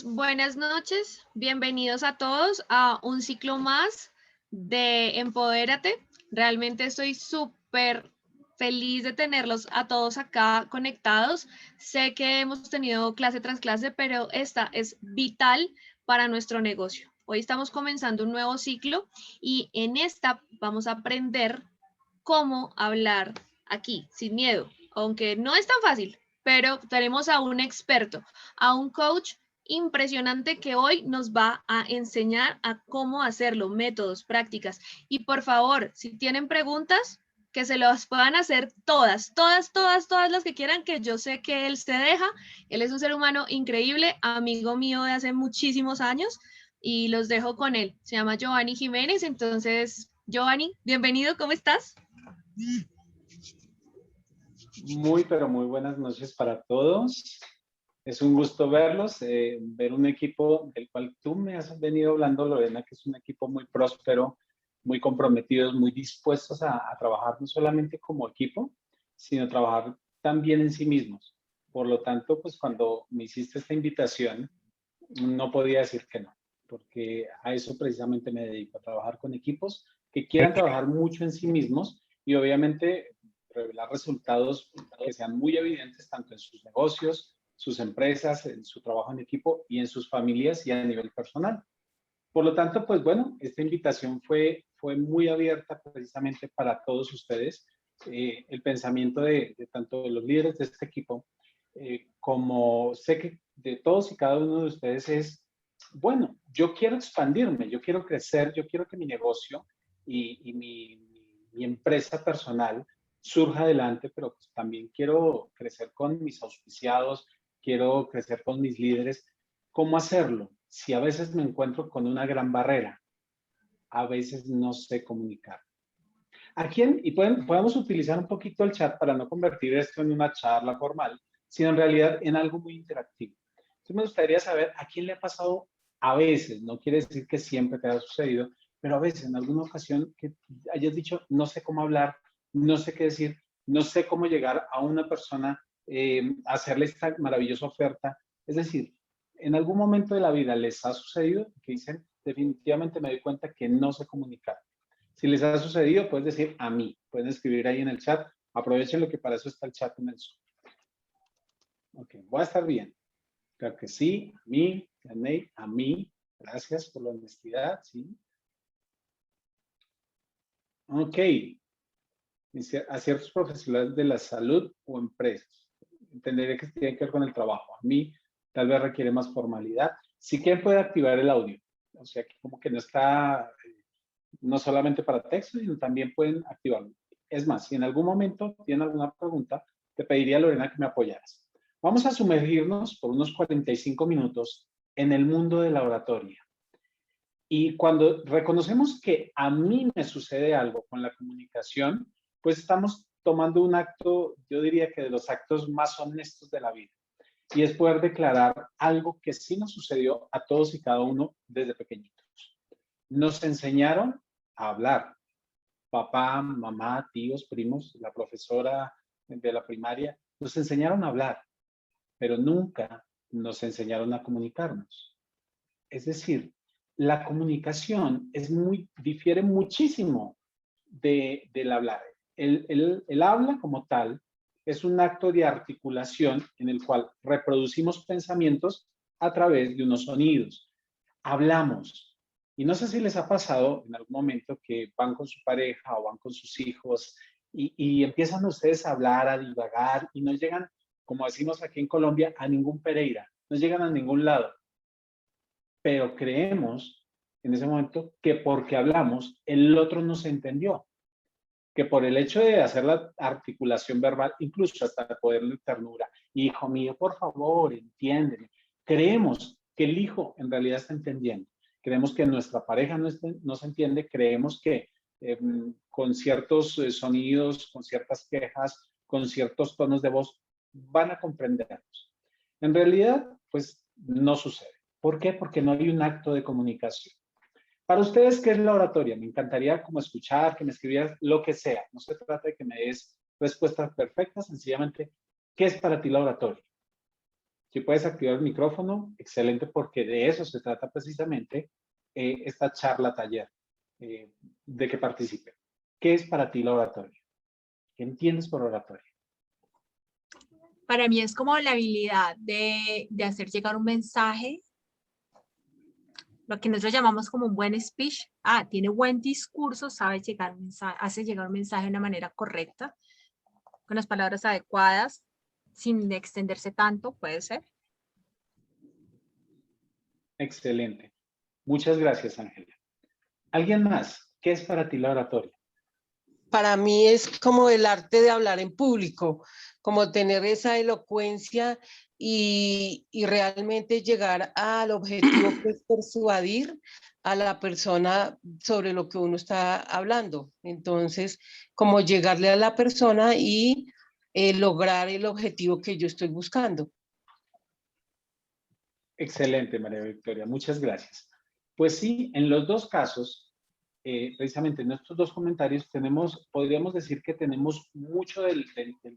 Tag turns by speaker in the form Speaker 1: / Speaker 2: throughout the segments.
Speaker 1: Buenas noches, bienvenidos a todos a un ciclo más de Empodérate. Realmente estoy súper feliz de tenerlos a todos acá conectados. Sé que hemos tenido clase tras clase, pero esta es vital para nuestro negocio. Hoy estamos comenzando un nuevo ciclo y en esta vamos a aprender cómo hablar aquí sin miedo, aunque no es tan fácil, pero tenemos a un experto, a un coach impresionante que hoy nos va a enseñar a cómo hacerlo, métodos, prácticas. Y por favor, si tienen preguntas, que se las puedan hacer todas las que quieran, que yo sé que él se deja. Él es un ser humano increíble, amigo mío de hace muchísimos años, y los dejo con él. Se llama Giovanni Jiménez. Entonces, Giovanni, bienvenido, ¿cómo estás?
Speaker 2: Pero muy buenas noches para todos. Es un gusto verlos, ver un equipo del cual tú me has venido hablando, Lorena, que es un equipo muy próspero, muy comprometidos, muy dispuestos a trabajar no solamente como equipo, sino trabajar también en sí mismos. Por lo tanto, pues cuando me hiciste esta invitación, no podía decir que no, porque a eso precisamente me dedico, a trabajar con equipos que quieran trabajar mucho en sí mismos y obviamente revelar resultados que sean muy evidentes tanto en sus negocios, sus empresas, en su trabajo en equipo y en sus familias y a nivel personal. Por lo tanto, pues bueno, esta invitación fue muy abierta precisamente para todos ustedes. El pensamiento de tanto de los líderes de este equipo como sé que de todos y cada uno de ustedes es, bueno, yo quiero expandirme, yo quiero crecer, yo quiero que mi negocio y mi empresa personal surja adelante, pero pues también quiero crecer con mis auspiciados, quiero crecer con mis líderes. ¿Cómo hacerlo? Si a veces me encuentro con una gran barrera, a veces no sé comunicar. ¿A quién? Y podemos utilizar un poquito el chat para no convertir esto en una charla formal, sino en realidad en algo muy interactivo. Entonces me gustaría saber a quién le ha pasado a veces, no quiere decir que siempre te haya sucedido, pero a veces, en alguna ocasión, que hayas dicho, no sé cómo hablar, no sé qué decir, no sé cómo llegar a una persona, hacerle esta maravillosa oferta. Es decir, en algún momento de la vida les ha sucedido que dicen, definitivamente me doy cuenta que no sé comunicar. Si les ha sucedido, puedes decir a mí. Pueden escribir ahí en el chat. Aprovechen lo que para eso está el chat en el Zoom. Ok, voy a estar bien. Claro que sí, a mí, a mí. Gracias por la honestidad, sí. Ok. A ciertos profesionales de la salud o empresas. Entenderé que tiene que ver con el trabajo. A mí tal vez requiere más formalidad. Si quieren puede activar el audio. O sea, que como que no está no solamente para texto, sino también pueden activarlo. Es más, si en algún momento tienen alguna pregunta, te pediría, Lorena, que me apoyaras. Vamos a sumergirnos por unos 45 minutos en el mundo de la oratoria. Y cuando reconocemos que a mí me sucede algo con la comunicación, pues estamos tomando un acto, yo diría que de los actos más honestos de la vida. Y es poder declarar algo que sí nos sucedió a todos y cada uno desde pequeñitos. Nos enseñaron a hablar, papá, mamá, tíos, primos, la profesora de la primaria, nos enseñaron a hablar, pero nunca nos enseñaron a comunicarnos. Es decir, la comunicación difiere muchísimo del hablar. El habla como tal es un acto de articulación en el cual reproducimos pensamientos a través de unos sonidos. Hablamos. Y no sé si les ha pasado en algún momento que van con su pareja o van con sus hijos y empiezan ustedes a hablar, a divagar y no llegan, como decimos aquí en Colombia, a ningún Pereira, no llegan a ningún lado. Pero creemos en ese momento que porque hablamos, el otro nos entendió, que por el hecho de hacer la articulación verbal, incluso hasta poderle ternura, hijo mío, por favor, entiéndeme. Creemos que el hijo en realidad está entendiendo. Creemos que nuestra pareja no se entiende, creemos que con ciertos sonidos, con ciertas quejas, con ciertos tonos de voz, van a comprendernos. En realidad, pues no sucede. ¿Por qué? Porque no hay un acto de comunicación. Para ustedes, ¿qué es la oratoria? Me encantaría como escuchar, que me escribieras lo que sea. No se trata de que me des respuestas perfectas, sencillamente, ¿qué es para ti la oratoria? Si puedes activar el micrófono, excelente, porque de eso se trata precisamente esta charla taller de que participe. ¿Qué es para ti la oratoria? ¿Qué entiendes por oratoria?
Speaker 3: Para mí es como la habilidad de hacer llegar un mensaje, lo que nosotros llamamos como un buen speech. Tiene buen discurso, sabe llegar un mensaje, hace llegar un mensaje de una manera correcta, con las palabras adecuadas, sin extenderse tanto, puede ser.
Speaker 2: Excelente. Muchas gracias, Ángela. ¿Alguien más? ¿Qué es para ti la oratoria?
Speaker 4: Para mí es como el arte de hablar en público, como tener esa elocuencia y realmente llegar al objetivo que es persuadir a la persona sobre lo que uno está hablando. Entonces, como llegarle a la persona y lograr el objetivo que yo estoy buscando.
Speaker 2: Excelente, María Victoria. Muchas gracias. Pues sí, en los dos casos, precisamente en estos dos comentarios podríamos decir que tenemos mucho del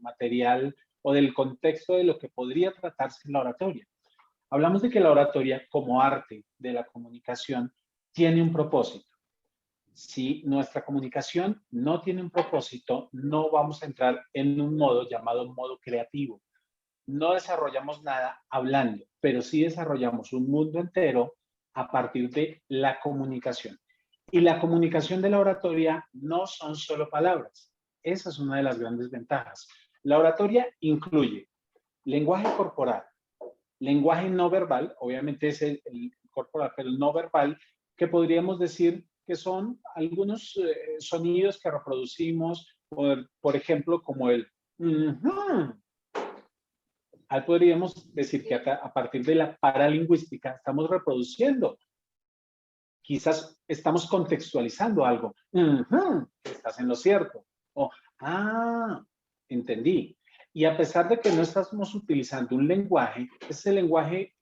Speaker 2: material o del contexto de lo que podría tratarse la oratoria. Hablamos de que la oratoria como arte de la comunicación tiene un propósito. Si nuestra comunicación no tiene un propósito, no vamos a entrar en un modo llamado modo creativo. No desarrollamos nada hablando, pero sí desarrollamos un mundo entero a partir de la comunicación. Y la comunicación de la oratoria no son solo palabras. Esa es una de las grandes ventajas. La oratoria incluye lenguaje corporal, lenguaje no verbal, obviamente es el corporal, pero el no verbal, que podríamos decir que son algunos sonidos que reproducimos, por ejemplo, como el Ahí podríamos decir que a partir de la paralingüística estamos reproduciendo. Quizás estamos contextualizando algo. Estás en lo cierto. O, entendí. Y a pesar de que no estamos utilizando un lenguaje, ese lenguaje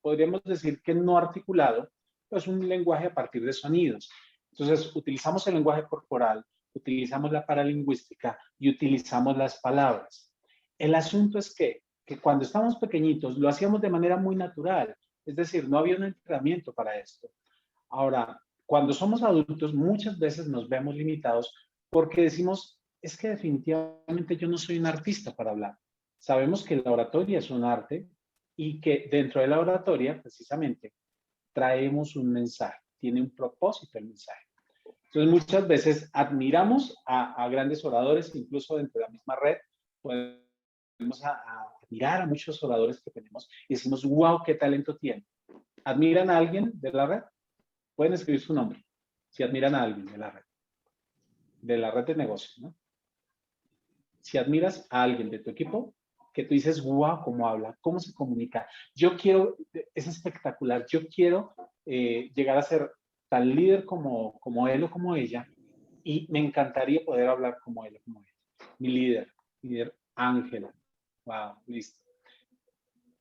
Speaker 2: podríamos decir que no articulado, es un lenguaje a partir de sonidos. Entonces, utilizamos el lenguaje corporal, utilizamos la paralingüística y utilizamos las palabras. El asunto es que cuando estábamos pequeñitos lo hacíamos de manera muy natural, es decir, no había un entrenamiento para esto. Ahora, cuando somos adultos muchas veces nos vemos limitados porque decimos, es que definitivamente yo no soy un artista para hablar. Sabemos que la oratoria es un arte y que dentro de la oratoria, precisamente, traemos un mensaje, tiene un propósito el mensaje. Entonces, muchas veces admiramos a grandes oradores, incluso dentro de la misma red, podemos admirar a muchos oradores que tenemos y decimos, wow, qué talento tiene. ¿Admiran a alguien de la red? Pueden escribir su nombre, si admiran a alguien de la red de negocios, ¿no? Si admiras a alguien de tu equipo, que tú dices, wow, cómo habla, cómo se comunica. Yo quiero, es espectacular, yo quiero llegar a ser tan líder como él o como ella, y me encantaría poder hablar como él o como ella. Mi líder Ángela. Wow, listo.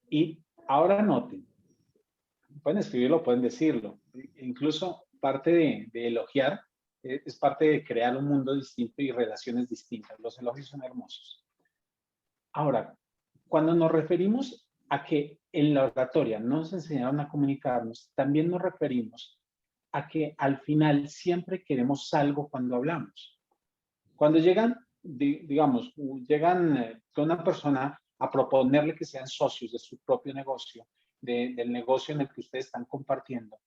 Speaker 2: Y ahora noten, pueden escribirlo, pueden decirlo. Incluso parte de elogiar es parte de crear un mundo distinto y relaciones distintas. Los elogios son hermosos. Ahora, cuando nos referimos a que en la oratoria nos enseñaron a comunicarnos, también nos referimos a que al final siempre queremos algo cuando hablamos. Cuando llegan, digamos, con una persona a proponerle que sean socios de su propio negocio, del negocio en el que ustedes están compartiendo,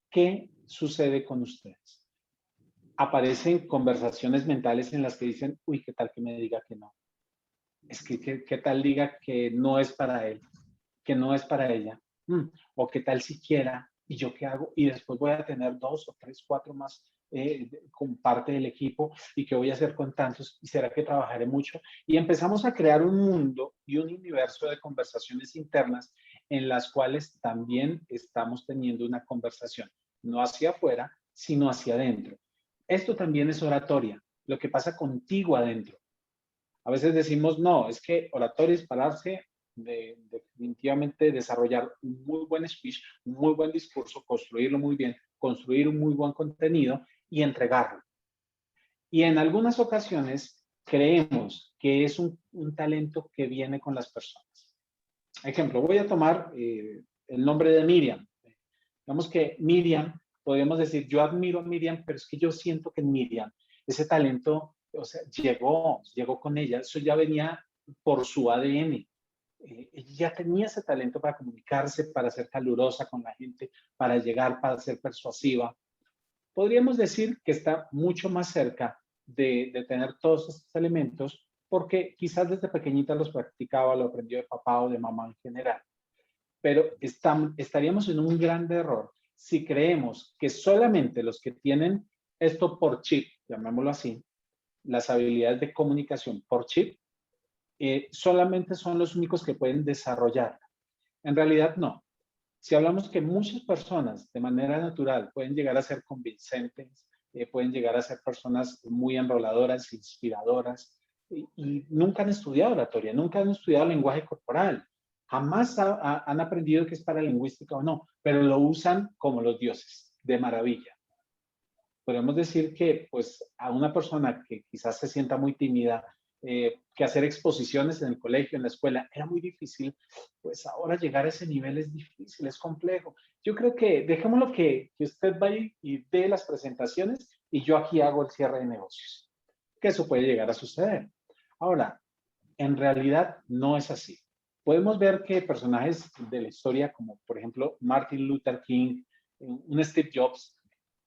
Speaker 2: ¿qué sucede con ustedes? Aparecen conversaciones mentales en las que dicen, uy, ¿qué tal que me diga que no? Es que, ¿qué tal diga que no es para él? Que no es para ella. O ¿qué tal siquiera? ¿Y yo qué hago? Y después voy a tener 2 o 3, 4 más con parte del equipo. ¿Y qué voy a hacer con tantos? ¿Y será que trabajaré mucho? Y empezamos a crear un mundo y un universo de conversaciones internas en las cuales también estamos teniendo una conversación, no hacia afuera, sino hacia adentro. Esto también es oratoria, lo que pasa contigo adentro. A veces decimos, no, es que oratoria es pararse definitivamente desarrollar un muy buen speech, un muy buen discurso, construirlo muy bien, construir un muy buen contenido y entregarlo. Y en algunas ocasiones creemos que es un talento que viene con las personas. ejemplo, voy a tomar el nombre de Miriam. Digamos que Miriam, podríamos decir, yo admiro a Miriam, pero es que yo siento que en Miriam ese talento, o sea, llegó con ella, eso ya venía por su ADN. Ella ya tenía ese talento para comunicarse, para ser calurosa con la gente, para llegar, para ser persuasiva. Podríamos decir que está mucho más cerca de tener todos estos elementos porque quizás desde pequeñita los practicaba, lo aprendió de papá o de mamá en general. Pero estaríamos en un gran error si creemos que solamente los que tienen esto por chip, llamémoslo así, las habilidades de comunicación por chip, solamente son los únicos que pueden desarrollarla. En realidad no. Si hablamos que muchas personas de manera natural pueden llegar a ser convincentes, pueden llegar a ser personas muy enroladoras, inspiradoras, y nunca han estudiado oratoria, nunca han estudiado lenguaje corporal, jamás han aprendido qué es paralingüística o no, pero lo usan como los dioses, de maravilla. Podemos decir que pues a una persona que quizás se sienta muy tímida, que hacer exposiciones en el colegio, en la escuela, era muy difícil, pues ahora llegar a ese nivel es difícil, es complejo. Yo creo que dejémoslo que usted vaya y dé las presentaciones y yo aquí hago el cierre de negocios, que eso puede llegar a suceder. Ahora, en realidad no es así. Podemos ver que personajes de la historia, como por ejemplo Martin Luther King, un Steve Jobs,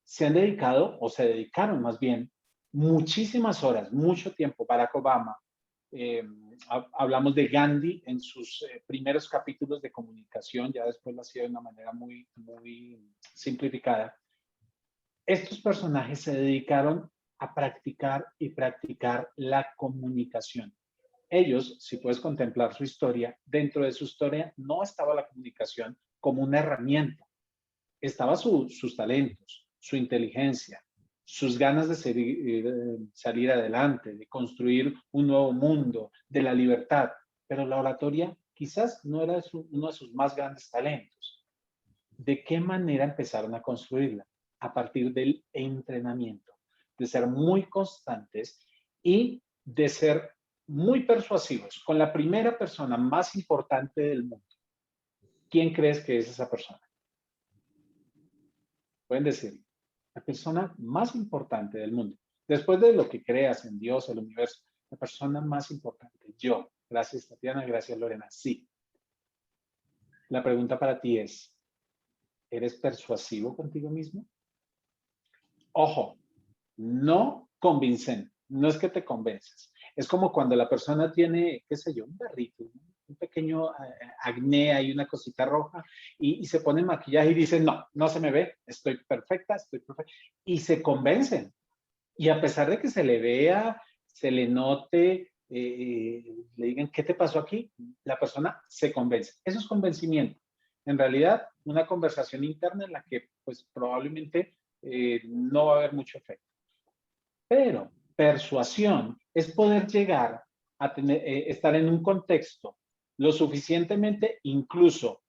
Speaker 2: se han dedicado, o se dedicaron más bien, muchísimas horas, mucho tiempo. Barack Obama, hablamos de Gandhi en sus primeros capítulos de comunicación, ya después lo hacía de una manera muy simplificada. Estos personajes se dedicaron a practicar y practicar la comunicación. Ellos, si puedes contemplar su historia, dentro de su historia no estaba la comunicación como una herramienta, estaba sus talentos, su inteligencia, sus ganas de salir adelante, de construir un nuevo mundo, de la libertad, pero la oratoria quizás no era uno de sus más grandes talentos. ¿De qué manera empezaron a construirla? A partir del entrenamiento, de ser muy constantes y de ser muy persuasivos con la primera persona más importante del mundo. ¿Quién crees que es esa persona? Pueden decir, la persona más importante del mundo. Después de lo que creas en Dios, el universo, la persona más importante, yo. Gracias, Tatiana, gracias, Lorena. Sí. La pregunta para ti es, ¿eres persuasivo contigo mismo? Ojo, no convincente. No es que te convences. Es como cuando la persona tiene, qué sé yo, un barrito, un pequeño acné, hay una cosita roja, y se pone maquillaje y dice, no, no se me ve, estoy perfecta, y se convencen. Y a pesar de que se le vea, se le note, le digan, ¿qué te pasó aquí? La persona se convence. Eso es convencimiento. En realidad, una conversación interna en la que, pues, probablemente no va a haber mucho efecto. Pero persuasión es poder llegar a estar en un contexto lo suficientemente incluso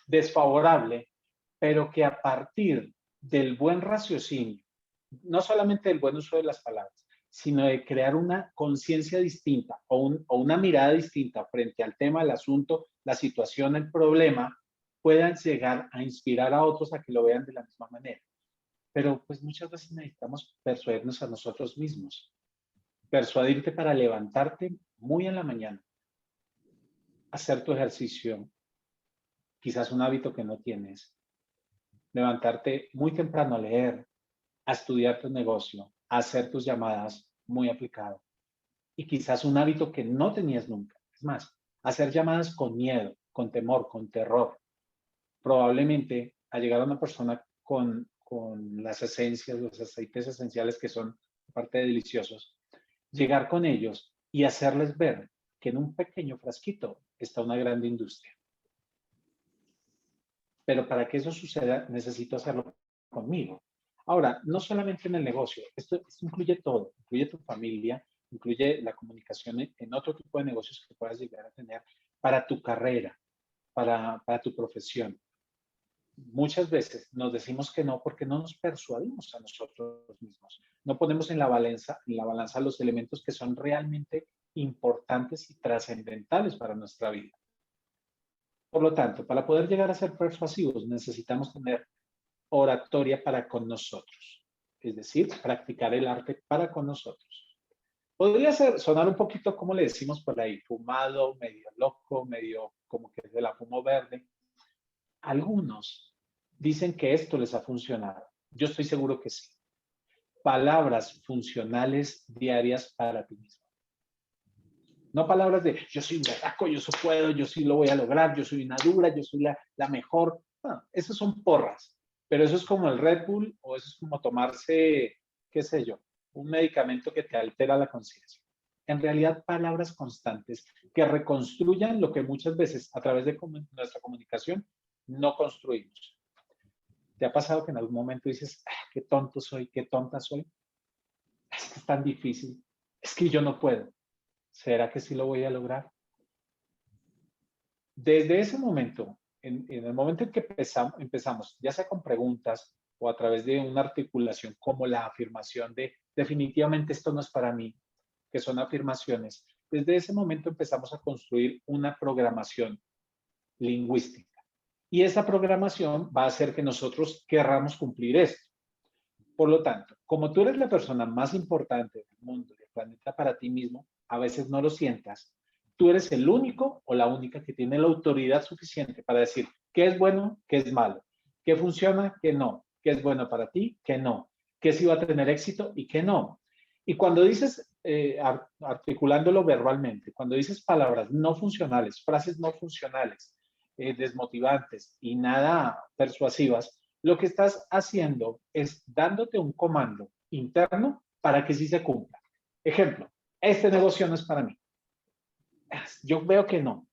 Speaker 2: desfavorable, pero que a partir del buen raciocinio, no solamente del buen uso de las palabras, sino de crear una conciencia distinta o una mirada distinta frente al tema, al asunto, la situación, el problema, puedan llegar a inspirar a otros a que lo vean de la misma manera. Pero pues muchas veces necesitamos persuadirnos a nosotros mismos. Persuadirte para levantarte muy en la mañana, hacer tu ejercicio, quizás un hábito que no tienes, levantarte muy temprano a leer, a estudiar tu negocio, a hacer tus llamadas muy aplicado. Y quizás un hábito que no tenías nunca. Es más, hacer llamadas con miedo, con temor, con terror. Probablemente a llegar a una persona con las esencias, los aceites esenciales que son aparte de deliciosos, llegar con ellos y hacerles ver que en un pequeño frasquito está una gran industria. Pero para que eso suceda, necesito hacerlo conmigo. Ahora, no solamente en el negocio, esto incluye todo, incluye tu familia, incluye la comunicación en otro tipo de negocios que puedas llegar a tener para tu carrera, para tu profesión. Muchas veces nos decimos que no porque no nos persuadimos a nosotros mismos. No ponemos en la balanza los elementos que son realmente importantes y trascendentales para nuestra vida. Por lo tanto, para poder llegar a ser persuasivos, necesitamos tener oratoria para con nosotros. Es decir, practicar el arte para con nosotros. Podría sonar un poquito, como le decimos por ahí, fumado, medio loco, medio como que de la fumo verde. Algunos dicen que esto les ha funcionado. Yo estoy seguro que sí. Palabras funcionales diarias para ti mismo. No palabras de yo soy un berraco, yo sí puedo, yo sí lo voy a lograr, yo soy una dura, yo soy la mejor. No, esas son porras. Pero eso es como el Red Bull o eso es como tomarse, qué sé yo, un medicamento que te altera la conciencia. En realidad, palabras constantes que reconstruyan lo que muchas veces a través de nuestra comunicación no construimos. ¿Te ha pasado que en algún momento dices, qué tonto soy, qué tonta soy? Es que es tan difícil, es que yo no puedo. ¿Será que sí lo voy a lograr? Desde ese momento, en el momento en que empezamos, ya sea con preguntas o a través de una articulación como la afirmación de definitivamente esto no es para mí, que son afirmaciones, desde ese momento empezamos a construir una programación lingüística. Y esa programación va a hacer que nosotros querramos cumplir esto. Por lo tanto, como tú eres la persona más importante del mundo, del planeta para ti mismo, a veces no lo sientas, tú eres el único o la única que tiene la autoridad suficiente para decir qué es bueno, qué es malo, qué funciona, qué no, qué es bueno para ti, qué no, qué sí va a tener éxito y qué no. Y cuando dices, articulándolo verbalmente, cuando dices palabras no funcionales, frases no funcionales, desmotivantes y nada persuasivas, lo que estás haciendo es dándote un comando interno para que sí se cumpla. Ejemplo, este negocio no es para mí. Yo veo que no.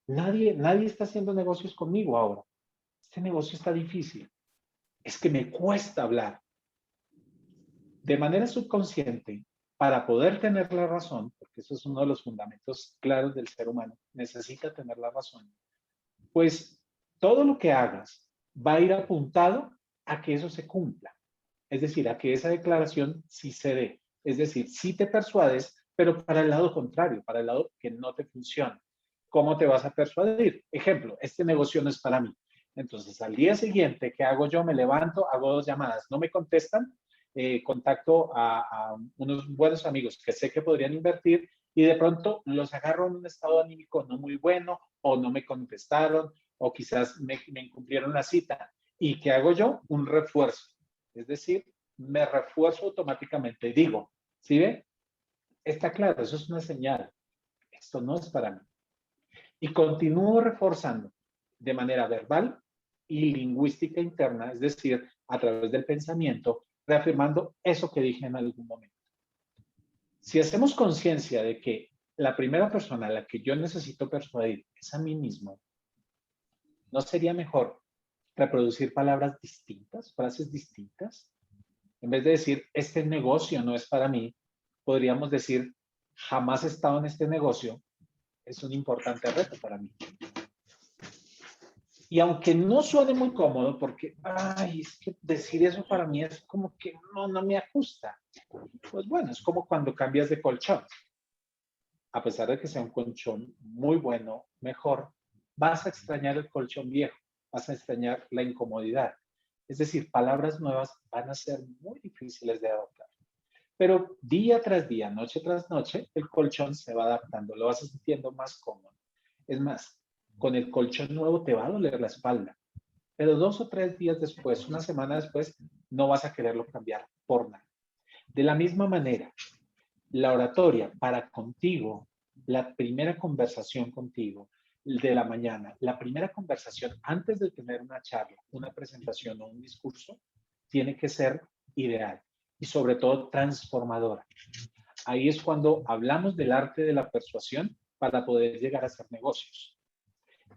Speaker 2: Nadie está haciendo negocios conmigo ahora. Este negocio está difícil. Es que me cuesta hablar. De manera subconsciente, para poder tener la razón, porque eso es uno de los fundamentos claros del ser humano, necesita tener la razón, pues todo lo que hagas va a ir apuntado a que eso se cumpla. Es decir, a que esa declaración sí se dé. Es decir, sí te persuades, pero para el lado contrario, para el lado que no te funciona. ¿Cómo te vas a persuadir? Ejemplo, este negocio no es para mí. Entonces, al día siguiente, ¿qué hago yo? Me levanto, hago 2 llamadas, no me contestan, contacto a unos buenos amigos que sé que podrían invertir y de pronto los agarro en un estado anímico no muy bueno o no me contestaron o quizás me incumplieron la cita. ¿Y qué hago yo? Un refuerzo. Es decir, me refuerzo automáticamente. Digo, ¿sí ve? Está claro, eso es una señal. Esto no es para mí. Y continúo reforzando de manera verbal y lingüística interna, es decir, a través del pensamiento, reafirmando eso que dije en algún momento. Si hacemos conciencia de que la primera persona a la que yo necesito persuadir es a mí mismo, ¿no sería mejor reproducir palabras distintas, frases distintas? En vez de decir, este negocio no es para mí, podríamos decir, jamás he estado en este negocio, es un importante reto para mí. Y aunque no suene muy cómodo, porque, ay, es que decir eso para mí es como que no me ajusta. Pues bueno, es como cuando cambias de colchón. A pesar de que sea un colchón muy bueno, mejor, vas a extrañar el colchón viejo, vas a extrañar la incomodidad. Es decir, palabras nuevas van a ser muy difíciles de adoptar. Pero día tras día, noche tras noche, el colchón se va adaptando, lo vas sintiendo más cómodo. Es más, con el colchón nuevo te va a doler la espalda, pero 2 o 3 días después, una semana después, no vas a quererlo cambiar por nada. De la misma manera, la oratoria para contigo, la primera conversación contigo de la mañana, la primera conversación antes de tener una charla, una presentación o un discurso, tiene que ser ideal y sobre todo transformadora. Ahí es cuando hablamos del arte de la persuasión para poder llegar a hacer negocios.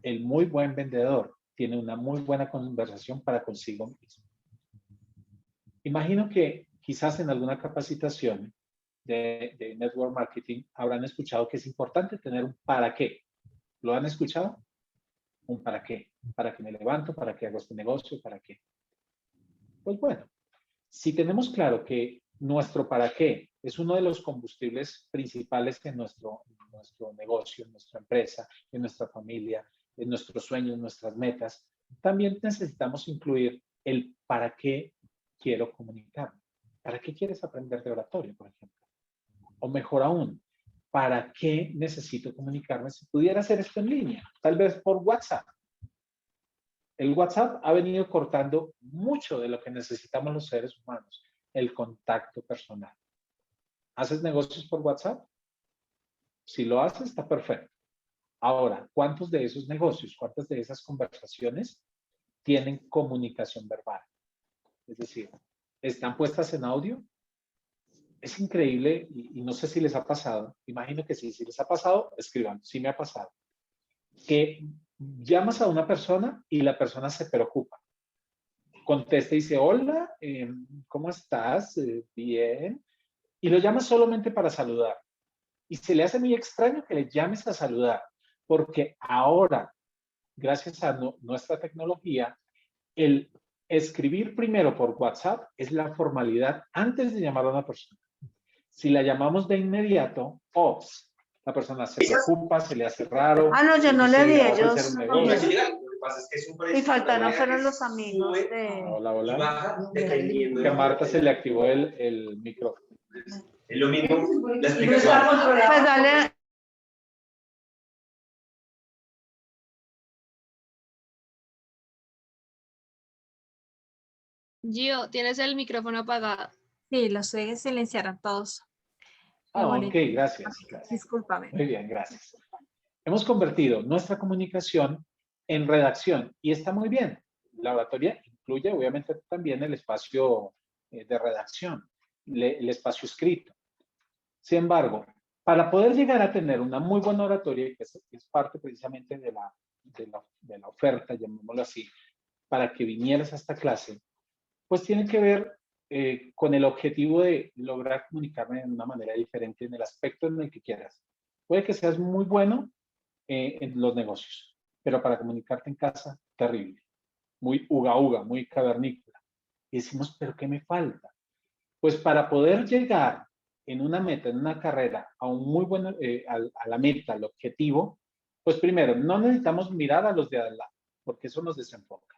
Speaker 2: El muy buen vendedor tiene una muy buena conversación para consigo mismo. Imagino que quizás en alguna capacitación de network marketing habrán escuchado que es importante tener un para qué. ¿Lo han escuchado? Un para qué. ¿Para qué me levanto? ¿Para qué hago este negocio? ¿Para qué? Pues bueno, si tenemos claro que nuestro para qué es uno de los combustibles principales en nuestro negocio, en nuestra empresa, en nuestra familia, en nuestros sueños, nuestras metas, también necesitamos incluir el para qué quiero comunicarme. ¿Para qué quieres aprender de oratoria, por ejemplo? O mejor aún, ¿para qué necesito comunicarme si pudiera hacer esto en línea? Tal vez por WhatsApp. El WhatsApp ha venido cortando mucho de lo que necesitamos los seres humanos, el contacto personal. ¿Haces negocios por WhatsApp? Si lo haces, está perfecto. Ahora, ¿cuántos de esos negocios, cuántas de esas conversaciones tienen comunicación verbal? Es decir, ¿están puestas en audio? Es increíble y no sé si les ha pasado. Imagino que sí. Si les ha pasado, escriban. Sí me ha pasado. Que llamas a una persona y la persona se preocupa. Contesta y dice, hola, ¿cómo estás? Bien. Y lo llamas solamente para saludar. Y se le hace muy extraño que le llames a saludar, porque ahora, gracias a nuestra tecnología, el escribir primero por WhatsApp es la formalidad antes de llamar a una persona. Si la llamamos de inmediato, ops, la persona se preocupa, se le hace raro.
Speaker 5: Ah, no, yo no le di a ellos. Y faltaron fueron los amigos de...
Speaker 2: Hola, hola. Que a Marta se le activó el micrófono.
Speaker 6: Es lo mismo la
Speaker 5: Pues
Speaker 6: explicación.
Speaker 5: dale.
Speaker 1: Gio, tienes el micrófono apagado.
Speaker 3: Sí, los que silenciaron todos.
Speaker 2: Ah, ok, gracias.
Speaker 3: Discúlpame.
Speaker 2: Muy bien, gracias. Hemos convertido nuestra comunicación en redacción y está muy bien. La oratoria incluye obviamente también el espacio de redacción, el espacio escrito. Sin embargo, para poder llegar a tener una muy buena oratoria, que es parte precisamente de la oferta, llamémoslo así, para que vinieras a esta clase, pues tiene que ver con el objetivo de lograr comunicarme de una manera diferente en el aspecto en el que quieras. Puede que seas muy bueno en los negocios, pero para comunicarte en casa, terrible. Muy uga, muy cavernícola. Y decimos, ¿pero qué me falta? Pues para poder llegar en una meta, en una carrera, a un muy buen, a la meta, al objetivo, pues primero, no necesitamos mirar a los de al lado, porque eso nos desenfoca.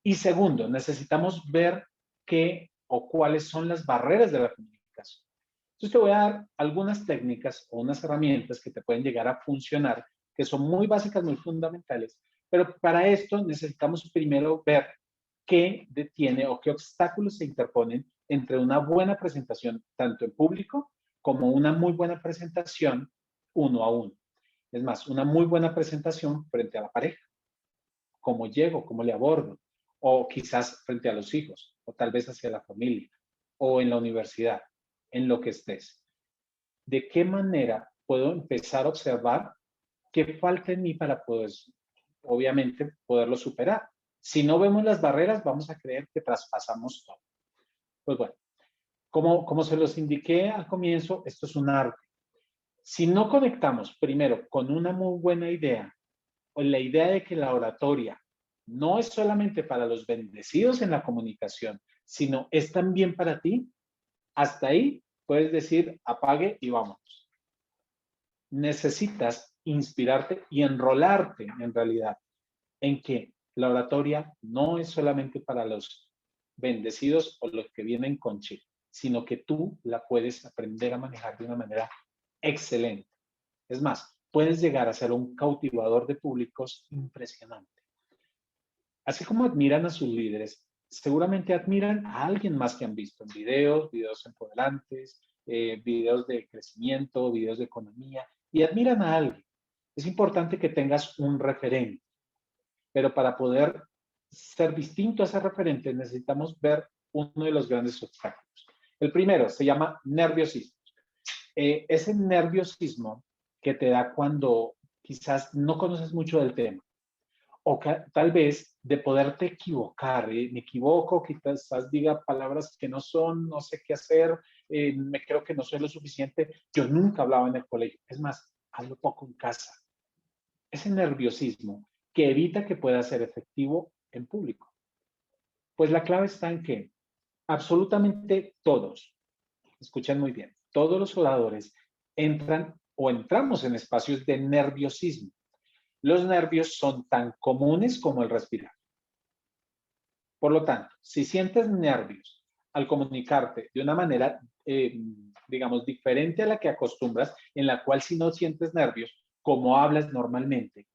Speaker 2: Y segundo, necesitamos ver qué o cuáles son las barreras de la comunicación. Entonces te voy a dar algunas técnicas o unas herramientas que te pueden llegar a funcionar, que son muy básicas, muy fundamentales, pero para esto necesitamos primero ver qué detiene o qué obstáculos se interponen entre una buena presentación, tanto en público como una muy buena presentación uno a uno. Es más, una muy buena presentación frente a la pareja. ¿Cómo llego? ¿Cómo le abordo? O quizás frente a los hijos, o tal vez hacia la familia, o en la universidad, en lo que estés. ¿De qué manera puedo empezar a observar qué falta en mí para poder, obviamente, poderlo superar? Si no vemos las barreras, vamos a creer que traspasamos todo. Pues bueno, como se los indiqué al comienzo, esto es un arte. Si no conectamos primero con una muy buena idea, o la idea de que la oratoria no es solamente para los bendecidos en la comunicación, sino es también para ti, hasta ahí puedes decir apague y vámonos. Necesitas inspirarte y enrolarte en realidad en que la oratoria no es solamente para los bendecidos o los que vienen con chip, sino que tú la puedes aprender a manejar de una manera excelente. Es más, puedes llegar a ser un cautivador de públicos impresionante. Así como admiran a sus líderes, seguramente admiran a alguien más que han visto en videos empoderantes, videos de crecimiento, videos de economía, y admiran a alguien. Es importante que tengas un referente, pero para poder ser distinto a ese referente necesitamos ver uno de los grandes obstáculos. El primero se llama nerviosismo. Ese nerviosismo que te da cuando quizás no conoces mucho del tema o tal vez de poderte equivocar. Me equivoco, quizás diga palabras que no son, no sé qué hacer, me creo que no soy lo suficiente. Yo nunca hablaba en el colegio. Es más, hablo poco en casa. Ese nerviosismo que evita que pueda ser efectivo en público. Pues la clave está en que absolutamente todos, escuchen muy bien, todos los oradores entran o entramos en espacios de nerviosismo. Los nervios son tan comunes como el respirar. Por lo tanto, si sientes nervios al comunicarte de una manera, digamos, diferente a la que acostumbras, en la cual si no sientes nervios, como hablas normalmente,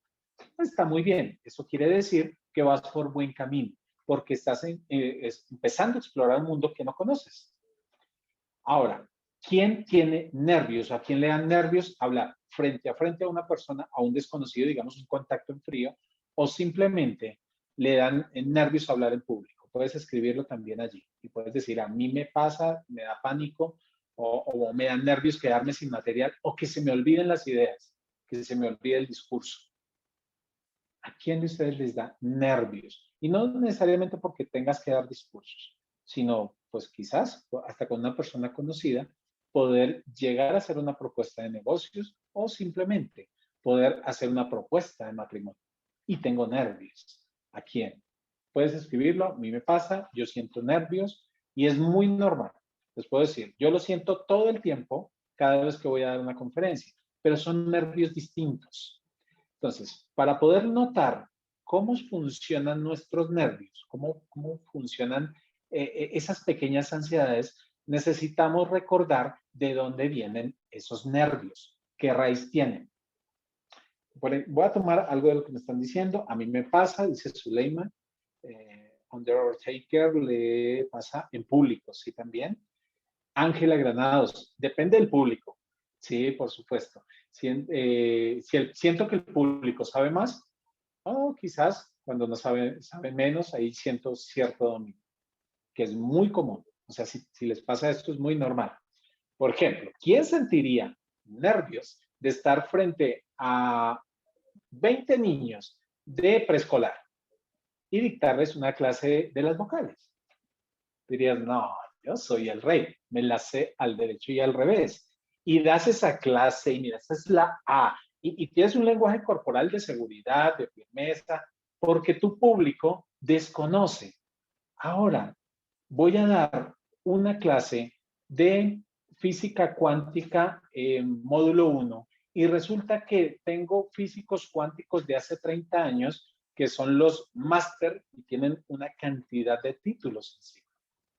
Speaker 2: pues está muy bien. Eso quiere decir que vas por buen camino, porque estás empezando a explorar un mundo que no conoces. Ahora, ¿quién tiene nervios? ¿A quién le dan nervios hablar frente a una persona, a un desconocido, digamos, un contacto en frío, o simplemente le dan nervios hablar en público? Puedes escribirlo también allí y puedes decir, a mí me pasa, me da pánico o me dan nervios quedarme sin material o que se me olviden las ideas, que se me olvide el discurso. ¿A quién de ustedes les da nervios? Y no necesariamente porque tengas que dar discursos, sino pues quizás hasta con una persona conocida poder llegar a hacer una propuesta de negocios o simplemente poder hacer una propuesta de matrimonio. Y tengo nervios. ¿A quién? Puedes escribirlo, a mí me pasa, yo siento nervios y es muy normal. Les puedo decir, yo lo siento todo el tiempo cada vez que voy a dar una conferencia, pero son nervios distintos. Entonces, para poder notar cómo funcionan nuestros nervios, cómo funcionan esas pequeñas ansiedades, necesitamos recordar de dónde vienen esos nervios, qué raíz tienen. Voy a tomar algo de lo que me están diciendo. A mí me pasa, dice Suleiman, Undertaker le pasa en público, ¿sí también? Ángela Granados, depende del público. Sí, por supuesto. Siento que el público sabe más, o quizás cuando no sabe menos, ahí siento cierto dominio, que es muy común. O sea, si les pasa esto, es muy normal. Por ejemplo, ¿quién sentiría nervios de estar frente a 20 niños de preescolar y dictarles una clase de las vocales? Dirías, no, yo soy el rey, me la sé al derecho y al revés. Y das esa clase y mira, esta es la A. Y tienes un lenguaje corporal de seguridad, de firmeza, porque tu público desconoce. Ahora, voy a dar una clase de física cuántica en módulo 1 y resulta que tengo físicos cuánticos de hace 30 años que son los máster y tienen una cantidad de títulos encima.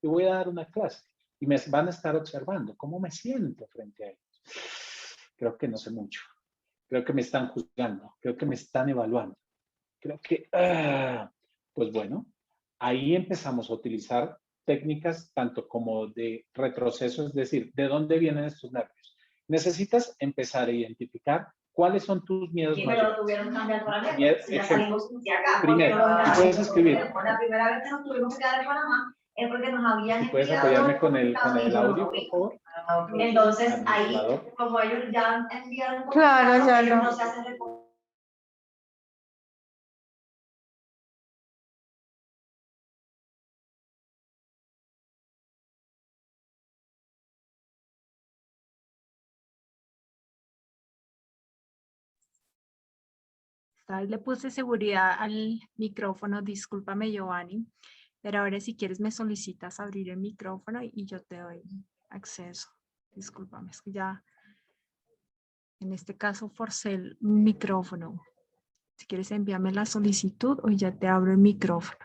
Speaker 2: Y voy a dar una clase y me van a estar observando cómo me siento frente a ellos. Creo que no sé mucho. Creo que me están juzgando. Creo que me están evaluando. Creo que, pues bueno, ahí empezamos a utilizar técnicas tanto como de retroceso, es decir, ¿de dónde vienen estos nervios? Necesitas empezar a identificar cuáles son tus miedos mayores. Primero, puedes escribir. La primera vez que nos tuvimos que quedar en Panamá es porque nos habían enviado. ¿Puedes apoyarme con el audio, por favor? Entonces, ahí, como ellos ya enviaron...
Speaker 5: Claro, ya no.
Speaker 2: No se hacen recordar.
Speaker 3: Ahí le puse seguridad al micrófono, discúlpame Giovanni, pero ahora si quieres me solicitas abrir el micrófono y yo te doy acceso. Discúlpame, es que ya en este caso forcé el micrófono. Si quieres envíame la solicitud o ya te abro el micrófono.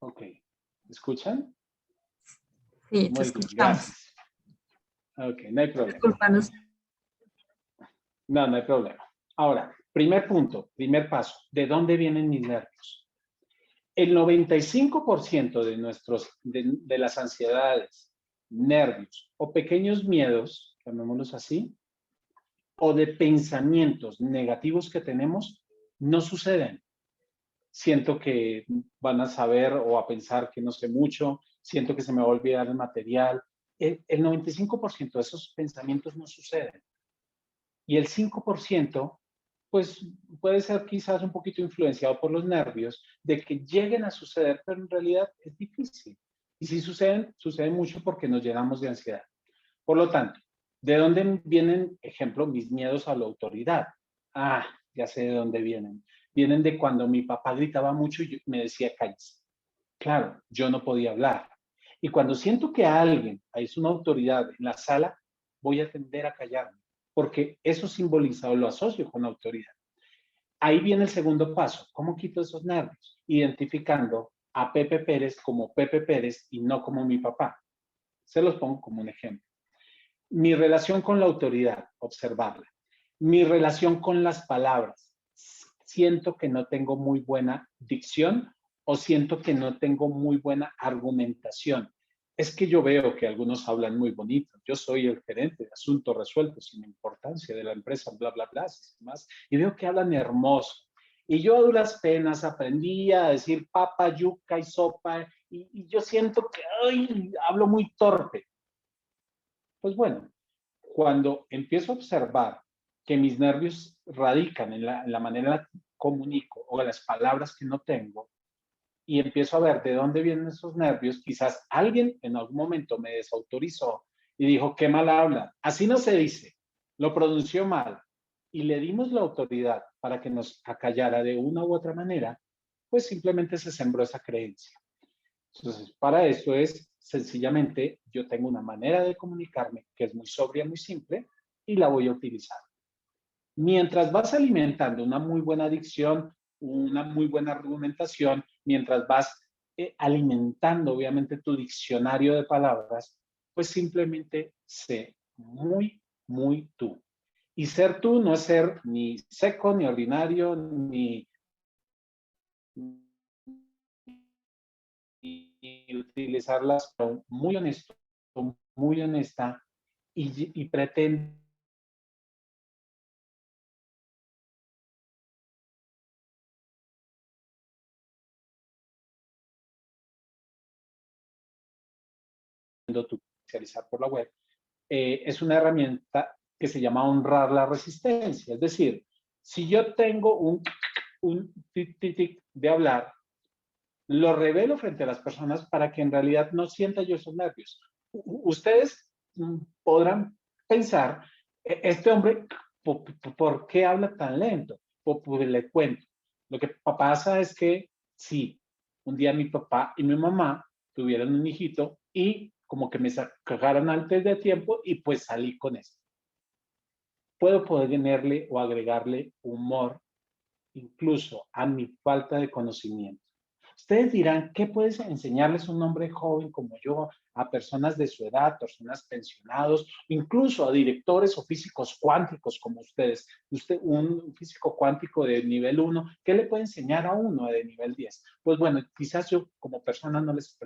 Speaker 2: Ok. ¿Escuchan?
Speaker 3: Sí, te escuchamos. Gracias.
Speaker 2: Ok, no hay problema.
Speaker 3: Discúlpanos.
Speaker 2: No hay problema. Ahora, primer punto, primer paso. ¿De dónde vienen mis nervios? El 95% de las ansiedades, nervios o pequeños miedos, llamémoslos así, o de pensamientos negativos que tenemos, no suceden. Siento que van a saber o a pensar que no sé mucho, siento que se me va a olvidar el material. El 95% de esos pensamientos no suceden. Y el 5%, pues puede ser quizás un poquito influenciado por los nervios de que lleguen a suceder, pero en realidad es difícil. Y si suceden mucho porque nos llenamos de ansiedad. Por lo tanto, ¿de dónde vienen, ejemplo, mis miedos a la autoridad? ya sé de dónde vienen. Vienen de cuando mi papá gritaba mucho y me decía cállese. Claro, yo no podía hablar. Y cuando siento que alguien es una autoridad en la sala, voy a tender a callarme, porque eso simboliza o lo asocio con autoridad. Ahí viene el segundo paso. ¿Cómo quito esos nervios? Identificando a Pepe Pérez como Pepe Pérez y no como mi papá. Se los pongo como un ejemplo. Mi relación con la autoridad, observarla. Mi relación con las palabras. Siento que no tengo muy buena dicción o siento que no tengo muy buena argumentación. Es que yo veo que algunos hablan muy bonito. Yo soy el gerente de asuntos resueltos sin importancia de la empresa, bla, bla, bla, más. Y veo que hablan hermoso. Y yo a duras penas aprendí a decir papa, yuca y sopa. Y yo siento que ay, hablo muy torpe. Pues bueno, cuando empiezo a observar que mis nervios radican en la manera en la que comunico o en las palabras que no tengo, y empiezo a ver de dónde vienen esos nervios, quizás alguien en algún momento me desautorizó y dijo, qué mal habla. Así no se dice, lo pronunció mal. Y le dimos la autoridad para que nos acallara de una u otra manera, pues simplemente se sembró esa creencia. Entonces, para eso es sencillamente, yo tengo una manera de comunicarme que es muy sobria, muy simple, y la voy a utilizar. Mientras vas alimentando una muy buena dicción, una muy buena argumentación, mientras vas alimentando obviamente tu diccionario de palabras, pues simplemente sé muy, muy tú. Y ser tú no es ser ni seco, ni ordinario, ni utilizarlas muy honesto, muy honesta y pretendo tu especializar por la web, es una herramienta que se llama honrar la resistencia. Es decir, si yo tengo un tic de hablar, lo revelo frente a las personas para que en realidad no sienta yo esos nervios. Ustedes podrán pensar, este hombre, ¿por qué habla tan lento? Pues le cuento. Lo que pasa es que sí, un día mi papá y mi mamá tuvieron un hijito y como que me sacaron antes de tiempo y pues salí con esto. Puedo ponerle o agregarle humor incluso a mi falta de conocimiento. Ustedes dirán, ¿qué puedes enseñarles un hombre joven como yo a personas de su edad, personas pensionados, incluso a directores o físicos cuánticos como ustedes? Usted, un físico cuántico de nivel 1, ¿qué le puede enseñar a uno de nivel 10? Pues bueno, quizás yo como persona no les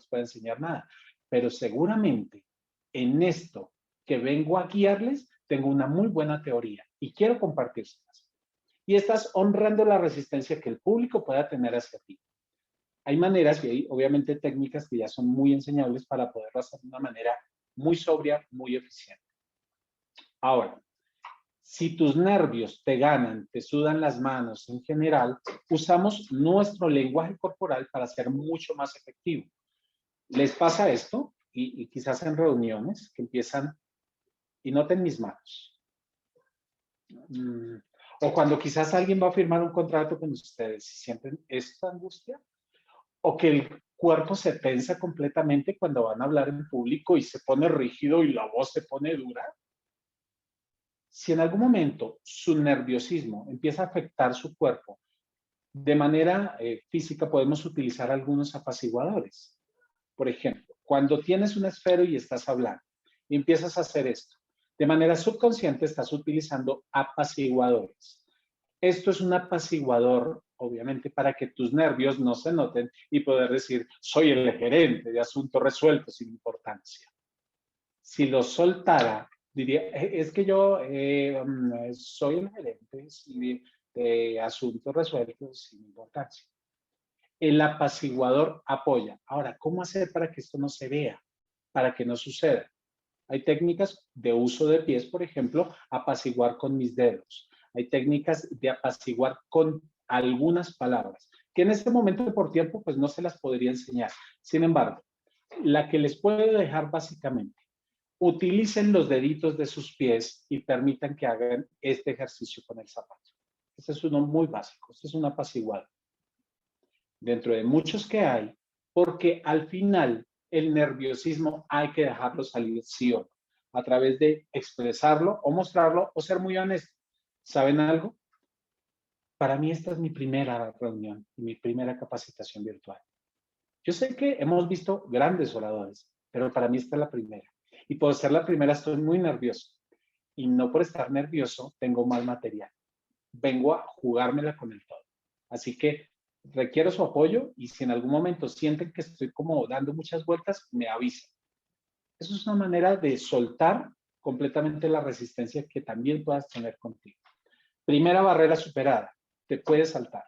Speaker 2: pueda enseñar nada, pero seguramente en esto que vengo a guiarles, tengo una muy buena teoría y quiero compartírselas. Y estás honrando la resistencia que el público pueda tener hacia ti. Hay maneras y hay obviamente técnicas que ya son muy enseñables para poderlo hacer de una manera muy sobria, muy eficiente. Ahora, si tus nervios te ganan, te sudan las manos en general, usamos nuestro lenguaje corporal para ser mucho más efectivo. ¿Les pasa esto? Y quizás en reuniones que empiezan y noten mis manos. O cuando quizás alguien va a firmar un contrato con ustedes y sienten esta angustia. O que el cuerpo se tensa completamente cuando van a hablar en público y se pone rígido y la voz se pone dura. Si en algún momento su nerviosismo empieza a afectar su cuerpo, de manera física podemos utilizar algunos apaciguadores. Por ejemplo, cuando tienes un esfero y estás hablando y empiezas a hacer esto, de manera subconsciente estás utilizando apaciguadores. Esto es un apaciguador, obviamente, para que tus nervios no se noten y poder decir, soy el gerente de asuntos resueltos sin importancia. Si lo soltara, diría, es que yo soy el gerente de asuntos resueltos sin importancia. El apaciguador apoya. Ahora, ¿cómo hacer para que esto no se vea? Para que no suceda. Hay técnicas de uso de pies, por ejemplo, apaciguar con mis dedos. Hay técnicas de apaciguar con algunas palabras, que en este momento por tiempo pues no se las podría enseñar. Sin embargo, la que les puedo dejar básicamente, utilicen los deditos de sus pies y permitan que hagan este ejercicio con el zapato. Este es uno muy básico, este es un apaciguador. Dentro de muchos que hay, porque al final el nerviosismo hay que dejarlo salir sí o no, a través de expresarlo o mostrarlo o ser muy honesto. ¿Saben algo? Para mí esta es mi primera reunión y mi primera capacitación virtual. Yo sé que hemos visto grandes oradores, pero para mí esta es la primera. Y por ser la primera estoy muy nervioso. Y no por estar nervioso tengo más material. Vengo a jugármela con el todo. Así que requiero su apoyo y si en algún momento sienten que estoy como dando muchas vueltas, me avisan. Eso es una manera de soltar completamente la resistencia que también puedas tener contigo. Primera barrera superada, te puedes saltar.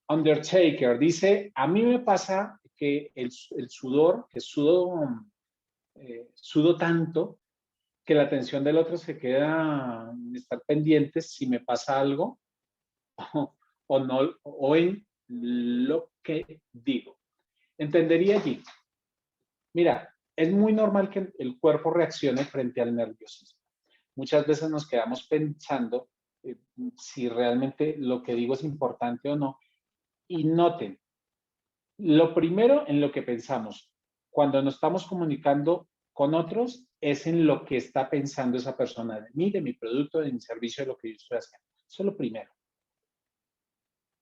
Speaker 2: Undertaker dice, a mí me pasa que el sudor, que sudo tanto, que la atención del otro se queda en estar pendientes si me pasa algo o no, o en lo que digo. Entendería allí. Mira, es muy normal que el cuerpo reaccione frente al nerviosismo. Muchas veces nos quedamos pensando si realmente lo que digo es importante o no. Y noten, lo primero en lo que pensamos cuando nos estamos comunicando con otros es en lo que está pensando esa persona de mí, de mi producto, de mi servicio, de lo que yo estoy haciendo. Eso es lo primero.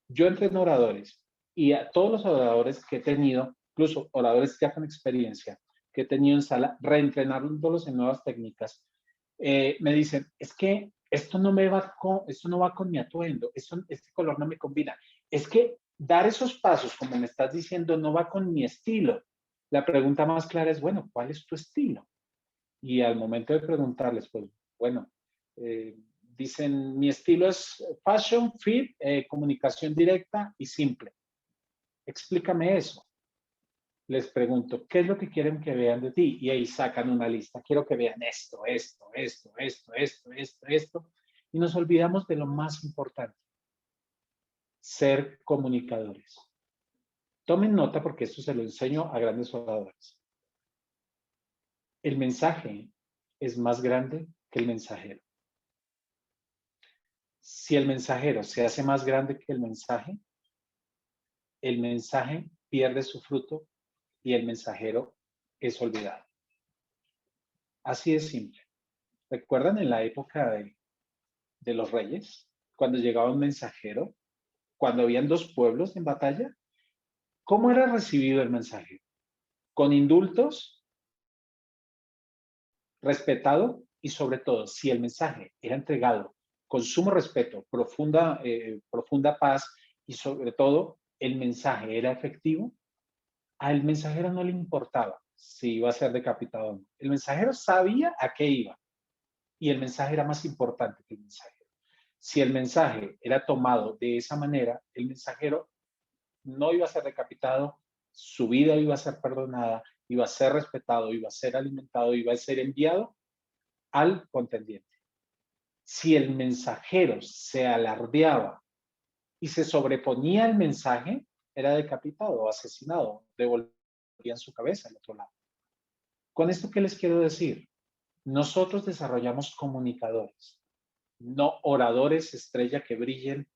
Speaker 2: Yo entreno oradores y a todos los oradores que he tenido, incluso oradores ya con experiencia, que he tenido en sala, reentrenándolos en nuevas técnicas, me dicen, es que esto no va con mi atuendo, este color no me combina. Es que dar esos pasos, como me estás diciendo, no va con mi estilo. La pregunta más clara es, bueno, ¿cuál es tu estilo? Y al momento de preguntarles, pues, bueno, dicen, mi estilo es fashion, fit, comunicación directa y simple. Explícame eso. Les pregunto, ¿qué es lo que quieren que vean de ti? Y ahí sacan una lista. Quiero que vean esto. Y nos olvidamos de lo más importante. Ser comunicadores. Tomen nota porque esto se lo enseño a grandes oradores. El mensaje es más grande que el mensajero. Si el mensajero se hace más grande que el mensaje pierde su fruto y el mensajero es olvidado. Así de simple. ¿Recuerdan en la época de los reyes? Cuando llegaba un mensajero, cuando habían dos pueblos en batalla, ¿cómo era recibido el mensajero? ¿Con indultos? ¿Respetado? Y sobre todo, si el mensaje era entregado con sumo respeto, profunda paz y sobre todo el mensaje era efectivo, al mensajero no le importaba si iba a ser decapitado o no. El mensajero sabía a qué iba y el mensaje era más importante que el mensajero. Si el mensaje era tomado de esa manera, el mensajero no iba a ser decapitado, su vida iba a ser perdonada, iba a ser respetado, iba a ser alimentado, iba a ser enviado al contendiente. Si el mensajero se alardeaba y se sobreponía al mensaje, era decapitado o asesinado, devolvían su cabeza al otro lado. ¿Con esto qué les quiero decir? Nosotros desarrollamos comunicadores, no oradores estrella que brillen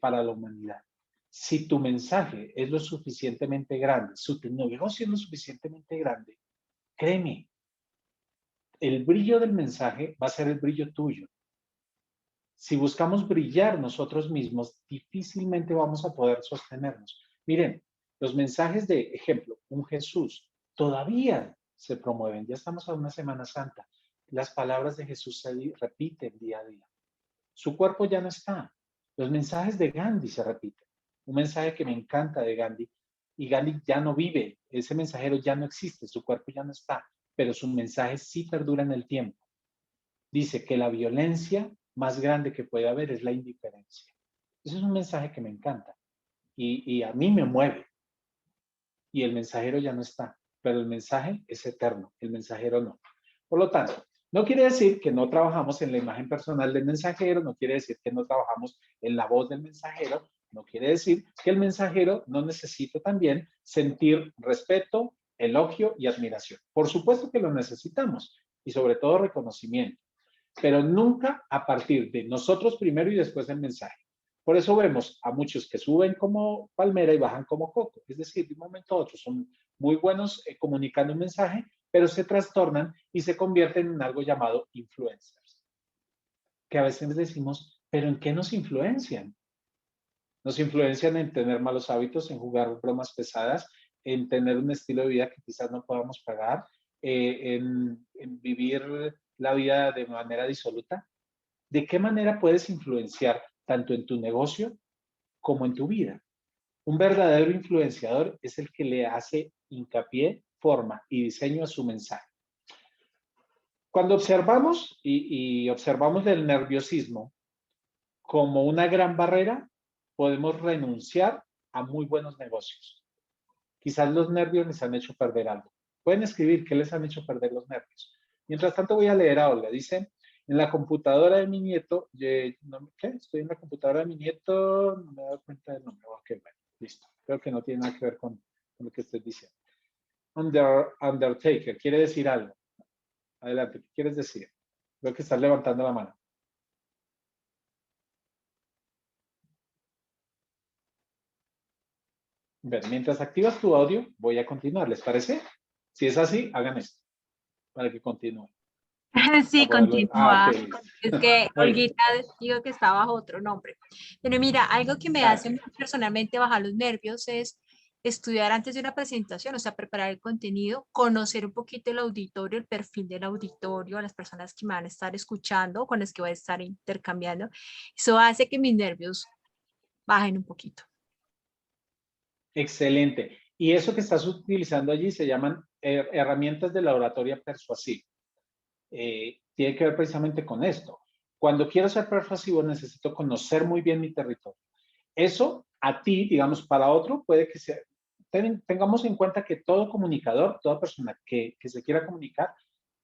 Speaker 2: para la humanidad. Si tu mensaje es lo suficientemente grande, si tu negocio es lo suficientemente grande, créeme, el brillo del mensaje va a ser el brillo tuyo. Si buscamos brillar nosotros mismos, difícilmente vamos a poder sostenernos. Miren, los mensajes de ejemplo, un Jesús, todavía se promueven. Ya estamos a una Semana Santa. Las palabras de Jesús se repiten día a día. Su cuerpo ya no está. Los mensajes de Gandhi se repiten. Un mensaje que me encanta de Gandhi. Y Gandhi ya no vive. Ese mensajero ya no existe. Su cuerpo ya no está. Pero su mensaje sí perdura en el tiempo. Dice que la violencia más grande que puede haber es la indiferencia. Ese es un mensaje que me encanta y a mí me mueve. Y el mensajero ya no está, pero el mensaje es eterno, el mensajero no. Por lo tanto, no quiere decir que no trabajamos en la imagen personal del mensajero, no quiere decir que no trabajamos en la voz del mensajero, no quiere decir que el mensajero no necesite también sentir respeto, elogio y admiración. Por supuesto que lo necesitamos y sobre todo reconocimiento. pero nunca a partir de nosotros primero y después el mensaje. Por eso vemos a muchos que suben como palmera y bajan como coco. Es decir, de un momento a otro son muy buenos comunicando un mensaje, pero se trastornan y se convierten en algo llamado influencers. Que a veces decimos, ¿pero en qué nos influencian? Nos influencian en tener malos hábitos, en jugar bromas pesadas, en tener un estilo de vida que quizás no podamos pagar, en vivir la vida de manera disoluta. ¿De qué manera puedes influenciar tanto en tu negocio como en tu vida? Un verdadero influenciador es el que le hace hincapié, forma y diseño a su mensaje. Cuando observamos y observamos el nerviosismo como una gran barrera, podemos renunciar a muy buenos negocios. Quizás los nervios les han hecho perder algo. Pueden escribir qué les han hecho perder los nervios. Mientras tanto voy a leer a Olga. Dice, en la computadora de mi nieto, ¿qué? Estoy en la computadora de mi nieto, no me he dado cuenta del nombre. Ok, bueno, listo. Creo que no tiene nada que ver con lo que estoy diciendo. Undertaker, quiere decir algo. Adelante, ¿qué quieres decir? Creo que estás levantando la mano. Bien, mientras activas tu audio, voy a continuar, ¿les parece? Si es así, hagan esto, para que continúe.
Speaker 3: Sí, continúa.
Speaker 2: Okay.
Speaker 3: Es que Olguita digo que está bajo otro nombre. Pero mira, algo que me hace personalmente bajar los nervios es estudiar antes de una presentación, o sea, preparar el contenido, conocer un poquito el auditorio, el perfil del auditorio, las personas que me van a estar escuchando, con las que voy a estar intercambiando. Eso hace que mis nervios bajen un poquito.
Speaker 2: Excelente. Y eso que estás utilizando allí se llaman herramientas de la oratoria persuasiva. Tiene que ver precisamente con esto. Cuando quiero ser persuasivo necesito conocer muy bien mi territorio. Eso a ti, digamos, para otro puede que sea. Tengamos en cuenta que todo comunicador, toda persona que se quiera comunicar,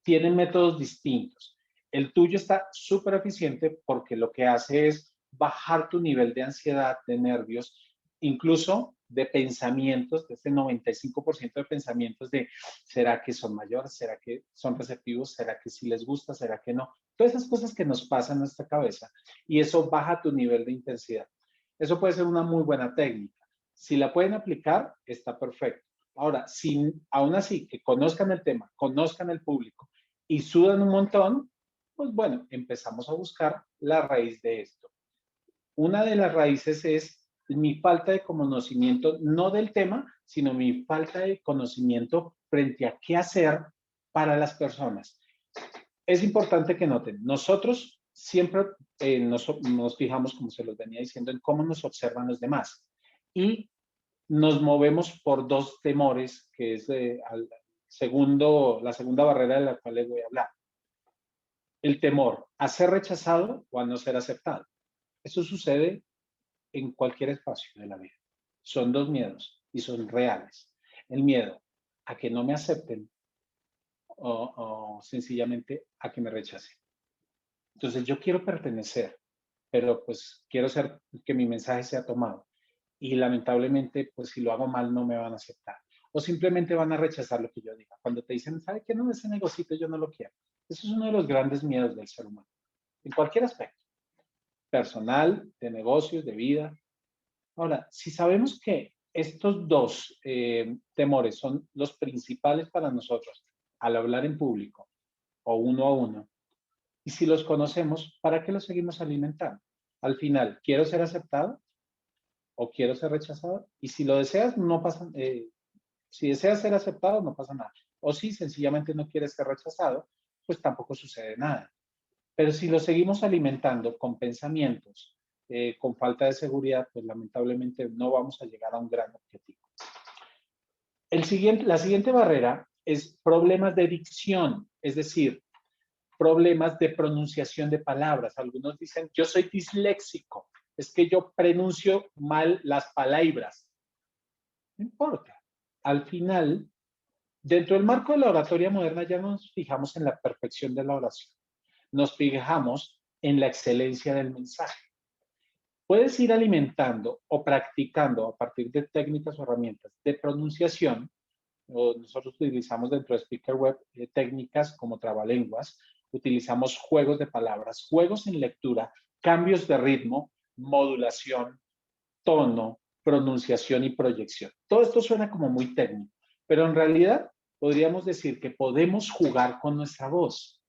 Speaker 2: tiene métodos distintos. El tuyo está súper eficiente porque lo que hace es bajar tu nivel de ansiedad, de nervios, incluso de pensamientos, de ese 95% de pensamientos de ¿será que son mayores? ¿Será que son receptivos? ¿Será que sí les gusta? ¿Será que no? Todas esas cosas que nos pasan en nuestra cabeza y eso baja tu nivel de intensidad. Eso puede ser una muy buena técnica. Si la pueden aplicar, está perfecto. Ahora, si aún así que conozcan el tema, conozcan el público y sudan un montón, pues bueno, empezamos a buscar la raíz de esto. Una de las raíces es mi falta de conocimiento, no del tema, sino mi falta de conocimiento frente a qué hacer para las personas. Es importante que noten, nosotros siempre nos fijamos, como se los venía diciendo, en cómo nos observan los demás. Y nos movemos por dos temores, que es la segunda barrera de la cual les voy a hablar. El temor a ser rechazado o a no ser aceptado. Eso sucede en cualquier espacio de la vida. Son dos miedos y son reales. El miedo a que no me acepten o sencillamente a que me rechacen. Entonces yo quiero pertenecer, pero pues quiero que mi mensaje sea tomado. Y lamentablemente, pues si lo hago mal no me van a aceptar. O simplemente van a rechazar lo que yo diga. Cuando te dicen, ¿sabe qué? No, ese negocito yo no lo quiero. Eso es uno de los grandes miedos del ser humano. En cualquier aspecto. Personal, de negocios, de vida. Ahora, si sabemos que estos dos temores son los principales para nosotros al hablar en público o uno a uno, y si los conocemos, ¿para qué los seguimos alimentando? Al final, ¿quiero ser aceptado o quiero ser rechazado? Y si lo deseas, no pasa, si deseas ser aceptado, no pasa nada. O si sencillamente no quieres ser rechazado, pues tampoco sucede nada. Pero si lo seguimos alimentando con pensamientos, con falta de seguridad, pues lamentablemente no vamos a llegar a un gran objetivo. La siguiente barrera es problemas de dicción, es decir, problemas de pronunciación de palabras. Algunos dicen, yo soy disléxico, es que yo pronuncio mal las palabras. No importa. Al final, dentro del marco de la oratoria moderna ya nos fijamos en la perfección de la oración. Nos fijamos en la excelencia del mensaje. Puedes ir alimentando o practicando a partir de técnicas o herramientas de pronunciación. Nosotros utilizamos dentro de Speaker Web técnicas como trabalenguas utilizamos juegos de palabras, juegos en lectura, cambios de ritmo, modulación, tono, pronunciación y proyección. Todo esto suena como muy técnico, pero en realidad podríamos decir que podemos jugar con nuestra voz.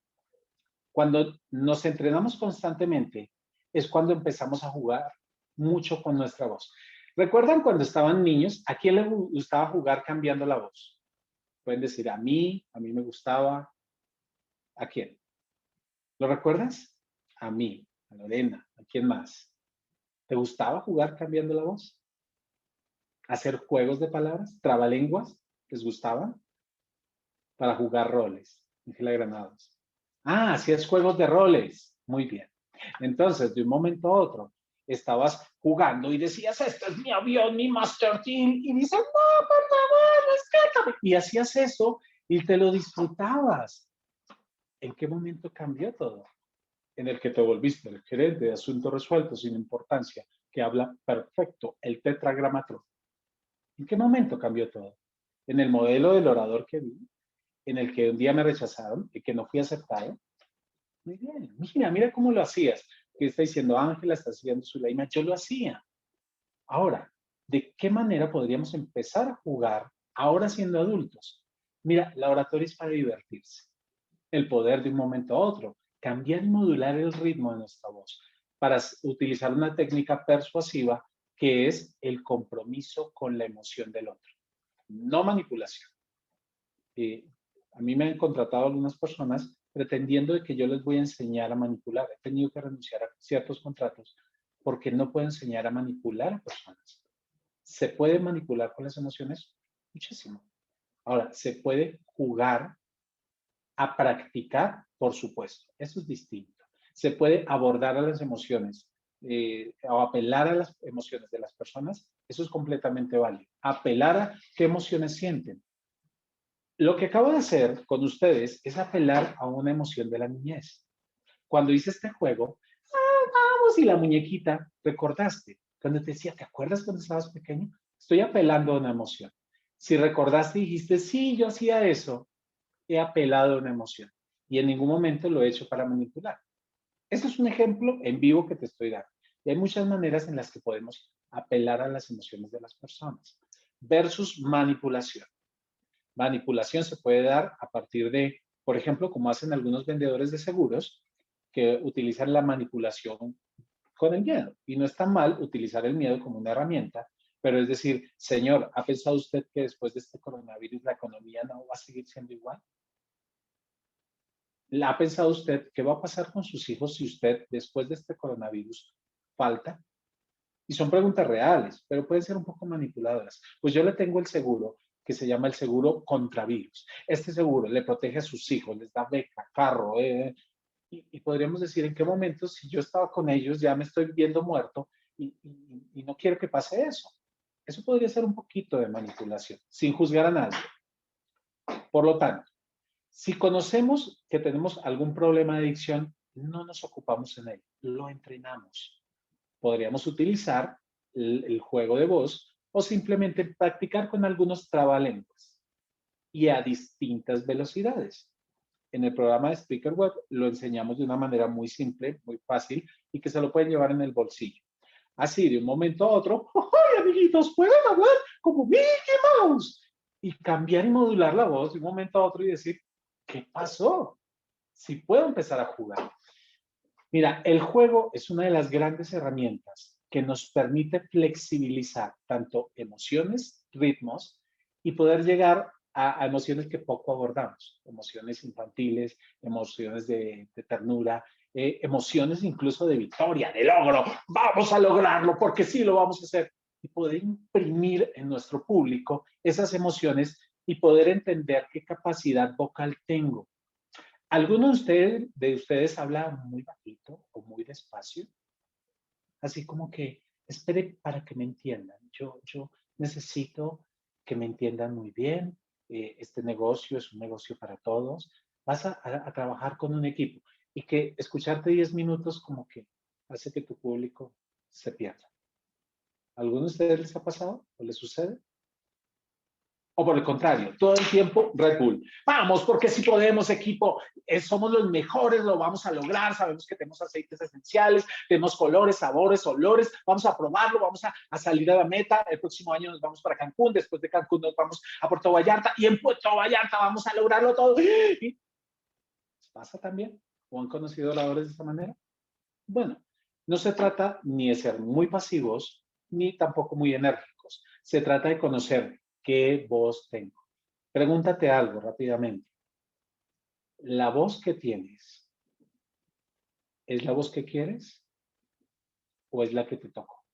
Speaker 2: Cuando nos entrenamos constantemente es cuando empezamos a jugar mucho con nuestra voz. ¿Recuerdan cuando estaban niños? ¿A quién le gustaba jugar cambiando la voz? Pueden decir a mí me gustaba. ¿A quién? ¿Lo recuerdas? A mí, a Lorena, ¿a quién más? ¿Te gustaba jugar cambiando la voz? ¿Hacer juegos de palabras? ¿Trabalenguas? ¿Les gustaban? Para jugar roles. Ángela Granados. Ah, hacías juegos de roles. Muy bien. Entonces, de un momento a otro, estabas jugando y decías, este es mi avión, mi Master Team. Y dices, no, por favor, rescátame. Y hacías eso y te lo disfrutabas. ¿En qué momento cambió todo? En el que te volviste el gerente de asuntos resueltos sin importancia, que habla perfecto el tetragramatón. ¿En qué momento cambió todo? En el modelo del orador que vi, en el que un día me rechazaron y que no fui aceptado. Muy bien, mira cómo lo hacías. ¿Qué está diciendo Ángela? Está haciendo Zuleima. Yo lo hacía. Ahora, ¿de qué manera podríamos empezar a jugar ahora siendo adultos? Mira, la oratoria es para divertirse. El poder de un momento a otro, cambiar y modular el ritmo de nuestra voz para utilizar una técnica persuasiva que es el compromiso con la emoción del otro, no manipulación. A mí me han contratado algunas personas pretendiendo de que yo les voy a enseñar a manipular. He tenido que renunciar a ciertos contratos porque no puedo enseñar a manipular a personas. ¿Se puede manipular con las emociones? Muchísimo. Ahora, ¿se puede jugar a practicar? Por supuesto. Eso es distinto. ¿Se puede abordar a las emociones o apelar a las emociones de las personas? Eso es completamente válido. Apelar a qué emociones sienten. Lo que acabo de hacer con ustedes es apelar a una emoción de la niñez. Cuando hice este juego, vamos, y la muñequita, recordaste. Cuando te decía, ¿te acuerdas cuando estabas pequeño? Estoy apelando a una emoción. Si recordaste y dijiste, sí, yo hacía eso, he apelado a una emoción. Y en ningún momento lo he hecho para manipular. Este es un ejemplo en vivo que te estoy dando. Y hay muchas maneras en las que podemos apelar a las emociones de las personas. Versus manipulación. Manipulación se puede dar a partir de, por ejemplo, como hacen algunos vendedores de seguros, que utilizan la manipulación con el miedo. Y no está mal utilizar el miedo como una herramienta, pero es decir, señor, ¿ha pensado usted que después de este coronavirus la economía no va a seguir siendo igual? ¿Ha pensado usted qué va a pasar con sus hijos si usted después de este coronavirus falta? Y son preguntas reales, pero pueden ser un poco manipuladoras. Pues yo le tengo el seguro que se llama el seguro contra virus. Este seguro le protege a sus hijos, les da beca, carro, y podríamos decir en qué momento, si yo estaba con ellos, ya me estoy viendo muerto y no quiero que pase eso. Eso podría ser un poquito de manipulación, sin juzgar a nadie. Por lo tanto, si conocemos que tenemos algún problema de adicción, no nos ocupamos en él, lo entrenamos. Podríamos utilizar el juego de voz o simplemente practicar con algunos trabalenguas y a distintas velocidades. En el programa de Speaker Web lo enseñamos de una manera muy simple, muy fácil y que se lo pueden llevar en el bolsillo. Así, de un momento a otro, ¡ay, amiguitos, pueden hablar como Mickey Mouse! Y cambiar y modular la voz de un momento a otro y decir, ¿qué pasó? Si puedo empezar a jugar. Mira, el juego es una de las grandes herramientas que nos permite flexibilizar tanto emociones, ritmos y poder llegar a emociones que poco abordamos, emociones infantiles, emociones de ternura, emociones incluso de victoria, de logro, vamos a lograrlo porque sí lo vamos a hacer, y poder imprimir en nuestro público esas emociones y poder entender qué capacidad vocal tengo. ¿Alguno de ustedes habla muy bajito o muy despacio? Así como que, espere para que me entiendan. Yo necesito que me entiendan muy bien. Este negocio es un negocio para todos. Vas a trabajar con un equipo y que escucharte 10 minutos como que hace que tu público se pierda. ¿A alguno de ustedes les ha pasado o les sucede? O por el contrario, todo el tiempo Red Bull. Vamos, porque si podemos, equipo, somos los mejores, lo vamos a lograr, sabemos que tenemos aceites esenciales, tenemos colores, sabores, olores, vamos a probarlo, vamos a salir a la meta, el próximo año nos vamos para Cancún, después de Cancún nos vamos a Puerto Vallarta y en Puerto Vallarta vamos a lograrlo todo. ¿Y pasa también? ¿O han conocido oradores de esta manera? Bueno, no se trata ni de ser muy pasivos, ni tampoco muy enérgicos. Se trata de conocer qué voz tengo. Pregúntate algo rápidamente. ¿La voz que tienes es la voz que quieres o es la que te tocó?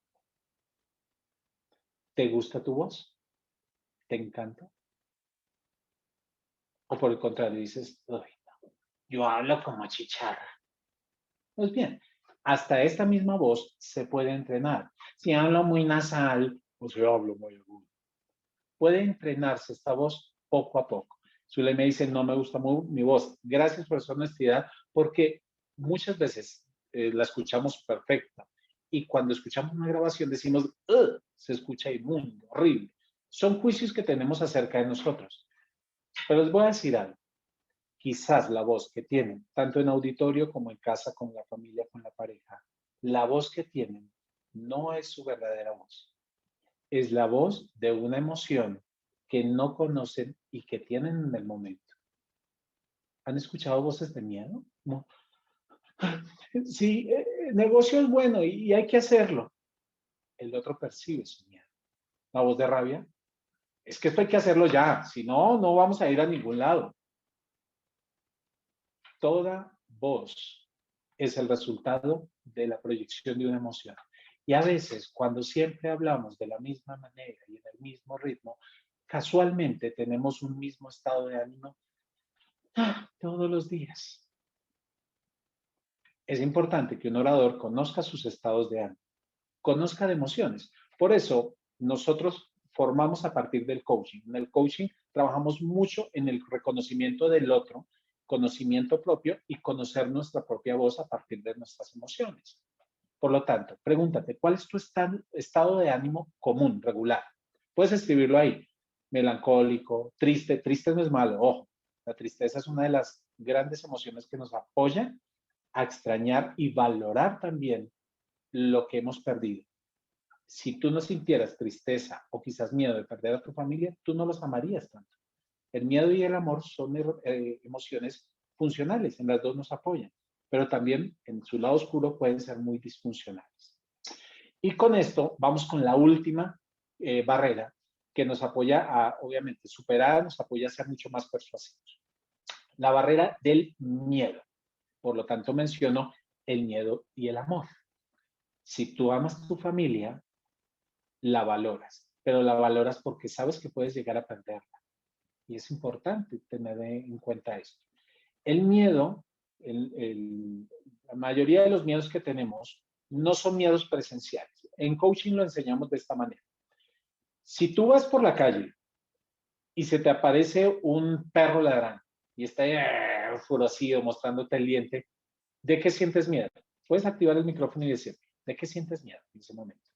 Speaker 2: ¿Te gusta tu voz? ¿Te encanta? O por el contrario, dices, "Uy, no, yo hablo como chicharra". Pues bien, hasta esta misma voz se puede entrenar. Si hablo muy nasal, pues yo hablo muy agudo. Puede entrenarse esta voz poco a poco. Zule me dice, no me gusta mi voz. Gracias por su honestidad, porque muchas veces la escuchamos perfecta. Y cuando escuchamos una grabación decimos, "Ugh", se escucha inmundo, horrible. Son juicios que tenemos acerca de nosotros. Pero les voy a decir algo. Quizás la voz que tienen, tanto en auditorio como en casa, con la familia, con la pareja, la voz que tienen no es su verdadera voz. Es la voz de una emoción que no conocen y que tienen en el momento. ¿Han escuchado voces de miedo? No. Sí, el negocio es bueno y hay que hacerlo. El otro percibe su miedo. La voz de rabia, es que esto hay que hacerlo ya, si no, no vamos a ir a ningún lado. Toda voz es el resultado de la proyección de una emoción. Y a veces, cuando siempre hablamos de la misma manera y en el mismo ritmo, casualmente tenemos un mismo estado de ánimo todos los días. Es importante que un orador conozca sus estados de ánimo, conozca de emociones. Por eso, nosotros formamos a partir del coaching. En el coaching trabajamos mucho en el reconocimiento del otro, conocimiento propio y conocer nuestra propia voz a partir de nuestras emociones. Por lo tanto, pregúntate, ¿cuál es tu estado de ánimo común, regular? Puedes escribirlo ahí. Melancólico, triste. Triste no es malo, ojo. La tristeza es una de las grandes emociones que nos apoya a extrañar y valorar también lo que hemos perdido. Si tú no sintieras tristeza o quizás miedo de perder a tu familia, tú no los amarías tanto. El miedo y el amor son emociones funcionales, en las dos nos apoyan, pero también en su lado oscuro pueden ser muy disfuncionales. Y con esto vamos con la última barrera que nos apoya a, obviamente, superar, nos apoya a ser mucho más persuasivos. La barrera del miedo. Por lo tanto, menciono el miedo y el amor. Si tú amas tu familia, la valoras, pero la valoras porque sabes que puedes llegar a perderla. Y es importante tener en cuenta esto. El miedo, la mayoría de los miedos que tenemos no son miedos presenciales. En coaching lo enseñamos de esta manera. Si tú vas por la calle y se te aparece un perro ladrando y está enfurecido mostrándote el diente, ¿de qué sientes miedo? Puedes activar el micrófono y decir, ¿de qué sientes miedo en ese momento?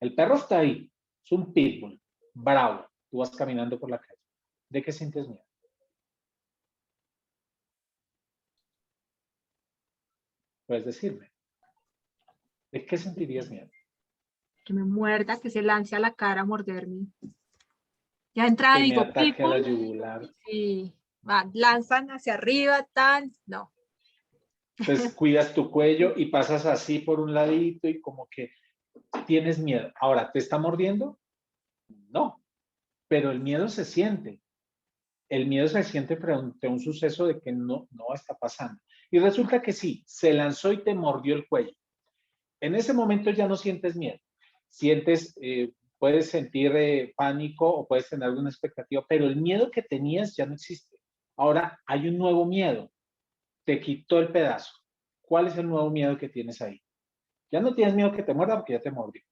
Speaker 2: El perro está ahí, es un pitbull, bravo. Tú vas caminando por la calle. ¿De qué sientes miedo? Puedes decirme. ¿De qué sentirías miedo?
Speaker 3: Que me muerda, que se lance a la cara a morderme. Ya entrada
Speaker 2: Que
Speaker 3: digo,
Speaker 2: me ataque
Speaker 3: people,
Speaker 2: a la yugular.
Speaker 3: y lanzan hacia arriba, tal, no.
Speaker 2: Entonces cuidas tu cuello y pasas así por un ladito y como que tienes miedo. Ahora, ¿te está mordiendo? No, pero el miedo se siente. El miedo se siente frente a un suceso de que no está pasando. Y resulta que sí, se lanzó y te mordió el cuello. En ese momento ya no sientes miedo. Sientes, puedes sentir pánico o puedes tener alguna expectativa, pero el miedo que tenías ya no existe. Ahora hay un nuevo miedo. Te quitó el pedazo. ¿Cuál es el nuevo miedo que tienes ahí? Ya no tienes miedo que te muerda porque ya te mordió.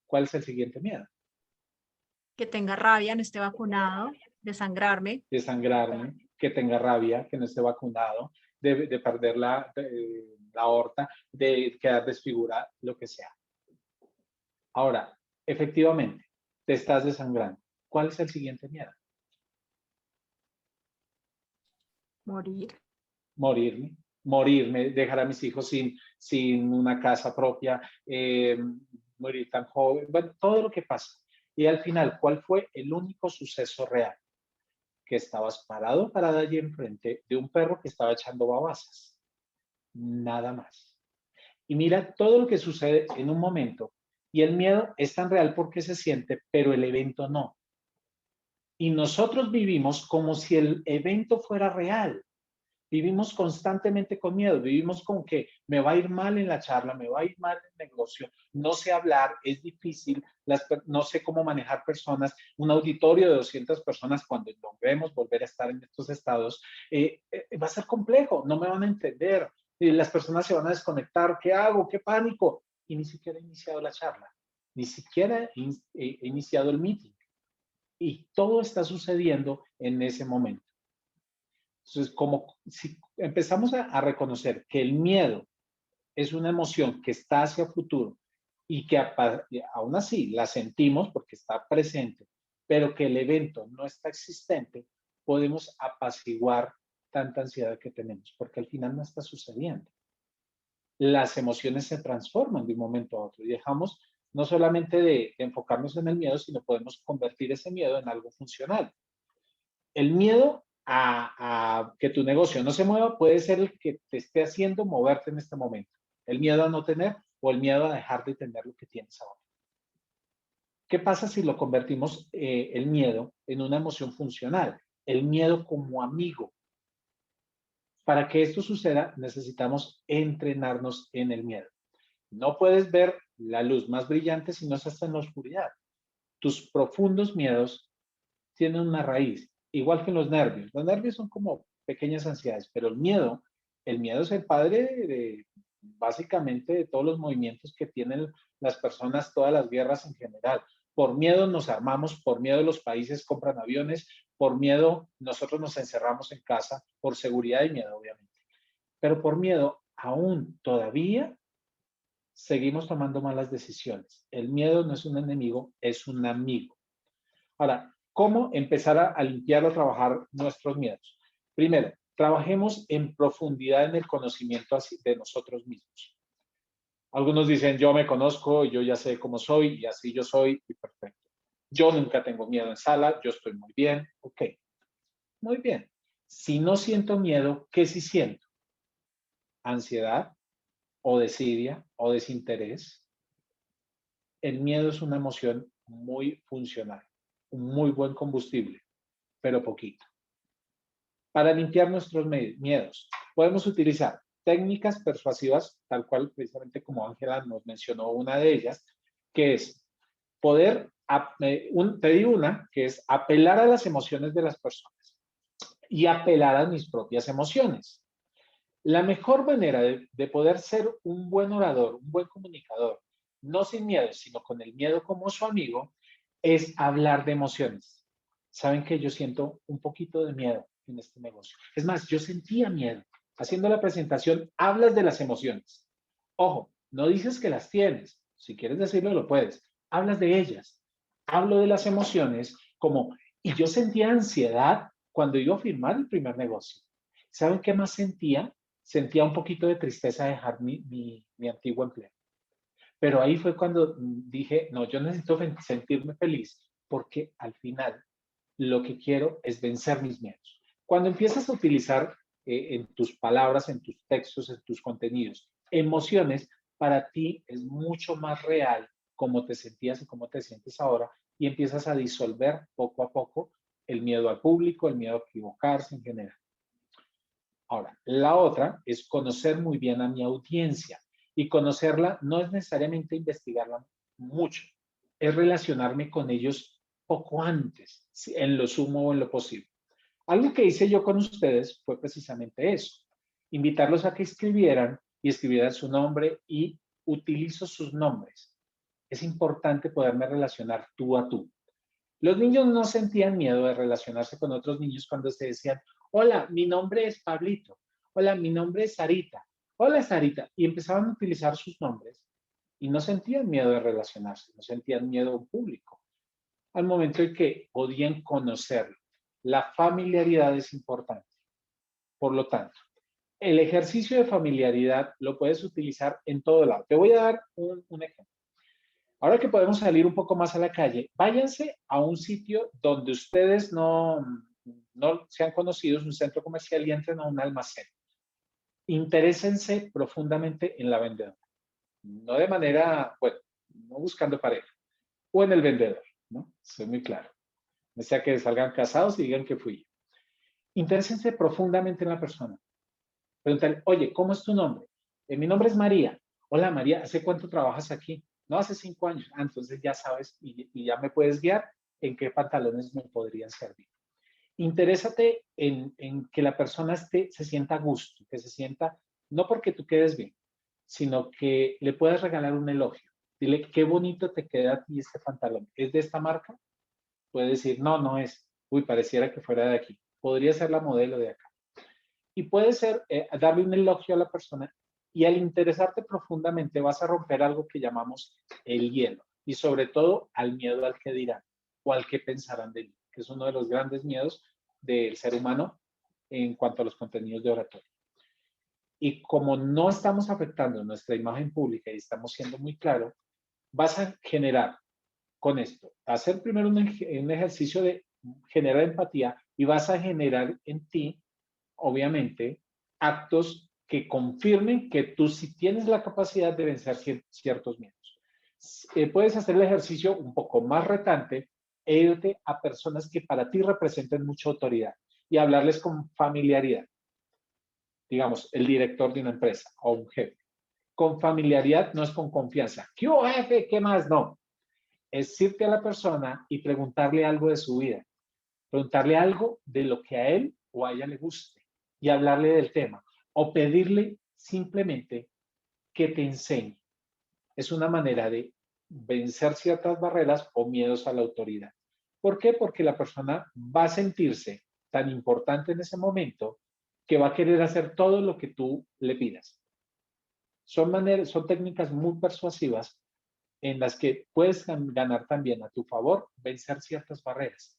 Speaker 2: ¿Cuál es el siguiente miedo?
Speaker 3: Que tenga rabia, no esté vacunado, desangrarme.
Speaker 2: De sangrarme, que tenga rabia, que no esté vacunado, de perder la aorta, de quedar desfigurado, lo que sea. Ahora, efectivamente, te estás desangrando. ¿Cuál es el siguiente miedo? morirme, dejar a mis hijos sin una casa propia, morir tan joven, bueno, todo lo que pasa. Y al final, ¿cuál fue el único suceso real? Que estabas parada allí enfrente de un perro que estaba echando babasas. Nada más. Y mira todo lo que sucede en un momento. Y el miedo es tan real porque se siente, pero el evento no. Y nosotros vivimos como si el evento fuera real. Vivimos constantemente con miedo, vivimos con que me va a ir mal en la charla, me va a ir mal en el negocio, no sé hablar, es difícil, no sé cómo manejar personas, un auditorio de 200 personas cuando logremos volver a estar en estos estados, va a ser complejo, no me van a entender, las personas se van a desconectar, ¿qué hago? ¿Qué pánico? Y ni siquiera he iniciado la charla, ni siquiera he iniciado el meeting. Y todo está sucediendo en ese momento. Entonces, como si empezamos a reconocer que el miedo es una emoción que está hacia futuro y que aún así la sentimos porque está presente, pero que el evento no está existente, podemos apaciguar tanta ansiedad que tenemos, porque al final no está sucediendo. Las emociones se transforman de un momento a otro y dejamos no solamente de enfocarnos en el miedo, sino podemos convertir ese miedo en algo funcional. El miedo a que tu negocio no se mueva puede ser el que te esté haciendo moverte en este momento. El miedo a no tener o el miedo a dejar de tener lo que tienes ahora. ¿Qué pasa si lo convertimos el miedo en una emoción funcional? El miedo como amigo. Para que esto suceda, necesitamos entrenarnos en el miedo. No puedes ver la luz más brillante si no estás en la oscuridad. Tus profundos miedos tienen una raíz, igual que los nervios. Los nervios son como pequeñas ansiedades, pero el miedo es el padre básicamente de todos los movimientos que tienen las personas, todas las guerras en general. Por miedo nos armamos, por miedo los países compran aviones, por miedo nosotros nos encerramos en casa, por seguridad y miedo, obviamente. Pero por miedo, aún todavía seguimos tomando malas decisiones. El miedo no es un enemigo, es un amigo. Ahora, ¿cómo empezar a limpiar o trabajar nuestros miedos? Primero, trabajemos en profundidad en el conocimiento de nosotros mismos. Algunos dicen, yo me conozco, yo ya sé cómo soy y así yo soy y perfecto. Yo nunca tengo miedo en sala, yo estoy muy bien. Ok, muy bien. Si no siento miedo, ¿qué sí siento? Ansiedad o desidia o desinterés. El miedo es una emoción muy funcional, un muy buen combustible, pero poquito. Para limpiar nuestros miedos, podemos utilizar técnicas persuasivas, tal cual precisamente como Ángela nos mencionó una de ellas, que es poder, te digo una, que es apelar a las emociones de las personas y apelar a mis propias emociones. La mejor manera de poder ser un buen orador, un buen comunicador, no sin miedo, sino con el miedo como su amigo, es hablar de emociones. Saben que yo siento un poquito de miedo en este negocio. Es más, yo sentía miedo. Haciendo la presentación, hablas de las emociones. Ojo, no dices que las tienes. Si quieres decirlo, lo puedes. Hablas de ellas. Hablo de las emociones como, y yo sentía ansiedad cuando iba a firmar el primer negocio. ¿Saben qué más sentía? Sentía un poquito de tristeza de dejar mi antiguo empleo. Pero ahí fue cuando dije, no, yo necesito sentirme feliz porque al final lo que quiero es vencer mis miedos. Cuando empiezas a utilizar en tus palabras, en tus textos, en tus contenidos, emociones, para ti es mucho más real cómo te sentías y cómo te sientes ahora y empiezas a disolver poco a poco el miedo al público, el miedo a equivocarse en general. Ahora, la otra es conocer muy bien a mi audiencia y conocerla no es necesariamente investigarla mucho, es relacionarme con ellos poco antes, en lo sumo o en lo posible. Algo que hice yo con ustedes fue precisamente eso, invitarlos a que escribieran y escribieran su nombre y utilizo sus nombres. Es importante poderme relacionar tú a tú. Los niños no sentían miedo de relacionarse con otros niños cuando se decían, hola, mi nombre es Pablito, hola, mi nombre es Sarita, hola Sarita, y empezaban a utilizar sus nombres y no sentían miedo de relacionarse, no sentían miedo a un público, al momento en que podían conocerlo. La familiaridad es importante. Por lo tanto, el ejercicio de familiaridad lo puedes utilizar en todo lado. Te voy a dar un ejemplo. Ahora que podemos salir un poco más a la calle, váyanse a un sitio donde ustedes no sean conocidos, un centro comercial, y entren a un almacén. Interésense profundamente en la vendedora. No de manera, bueno, no buscando pareja. O en el vendedor, ¿no? Soy muy claro. No sea que salgan casados y digan que fui yo. Interésense profundamente en la persona. Pregúntale, oye, ¿cómo es tu nombre? Mi nombre es María. Hola María, ¿hace cuánto trabajas aquí? No, hace 5 años. Ah, entonces ya sabes y ya me puedes guiar en qué pantalones me podrían servir. Interésate en que la persona se sienta a gusto, que se sienta, no porque tú quedes bien, sino que le puedas regalar un elogio. Dile, qué bonito te queda a ti este pantalón. ¿Es de esta marca? Puede decir, no, no es. Uy, pareciera que fuera de aquí. Podría ser la modelo de acá. Y puede ser darle un elogio a la persona, y al interesarte profundamente vas a romper algo que llamamos el hielo, y sobre todo al miedo al que dirán o al que pensarán de mí, que es uno de los grandes miedos del ser humano en cuanto a los contenidos de oratoria. Y como no estamos afectando nuestra imagen pública y estamos siendo muy claros, vas a generar con esto, hacer primero un ejercicio de generar empatía, y vas a generar en ti, obviamente, actos que confirmen que tú sí tienes la capacidad de vencer ciertos miedos. Puedes hacer el ejercicio un poco más retante e irte a personas que para ti representen mucha autoridad y hablarles con familiaridad. Digamos, el director de una empresa o un jefe. Con familiaridad, no es con confianza. ¿Qué jefe? ¿Qué más? No. Es irte a la persona y preguntarle algo de su vida. Preguntarle algo de lo que a él o a ella le guste y hablarle del tema. O pedirle simplemente que te enseñe. Es una manera de vencer ciertas barreras o miedos a la autoridad. ¿Por qué? Porque la persona va a sentirse tan importante en ese momento que va a querer hacer todo lo que tú le pidas. Son técnicas muy persuasivas en las que puedes ganar también a tu favor, vencer ciertas barreras.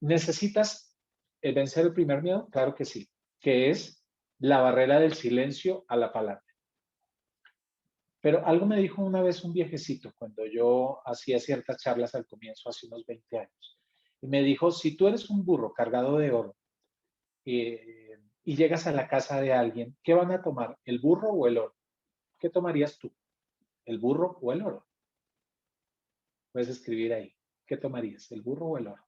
Speaker 2: ¿Necesitas vencer el primer miedo? Claro que sí, que es la barrera del silencio a la palabra. Pero algo me dijo una vez un viejecito cuando yo hacía ciertas charlas al comienzo, hace unos 20 años. Y me dijo, si tú eres un burro cargado de oro y llegas a la casa de alguien, ¿qué van a tomar? ¿El burro o el oro? ¿Qué tomarías tú? ¿El burro o el oro? Puedes escribir ahí. ¿Qué tomarías? ¿El burro o el oro?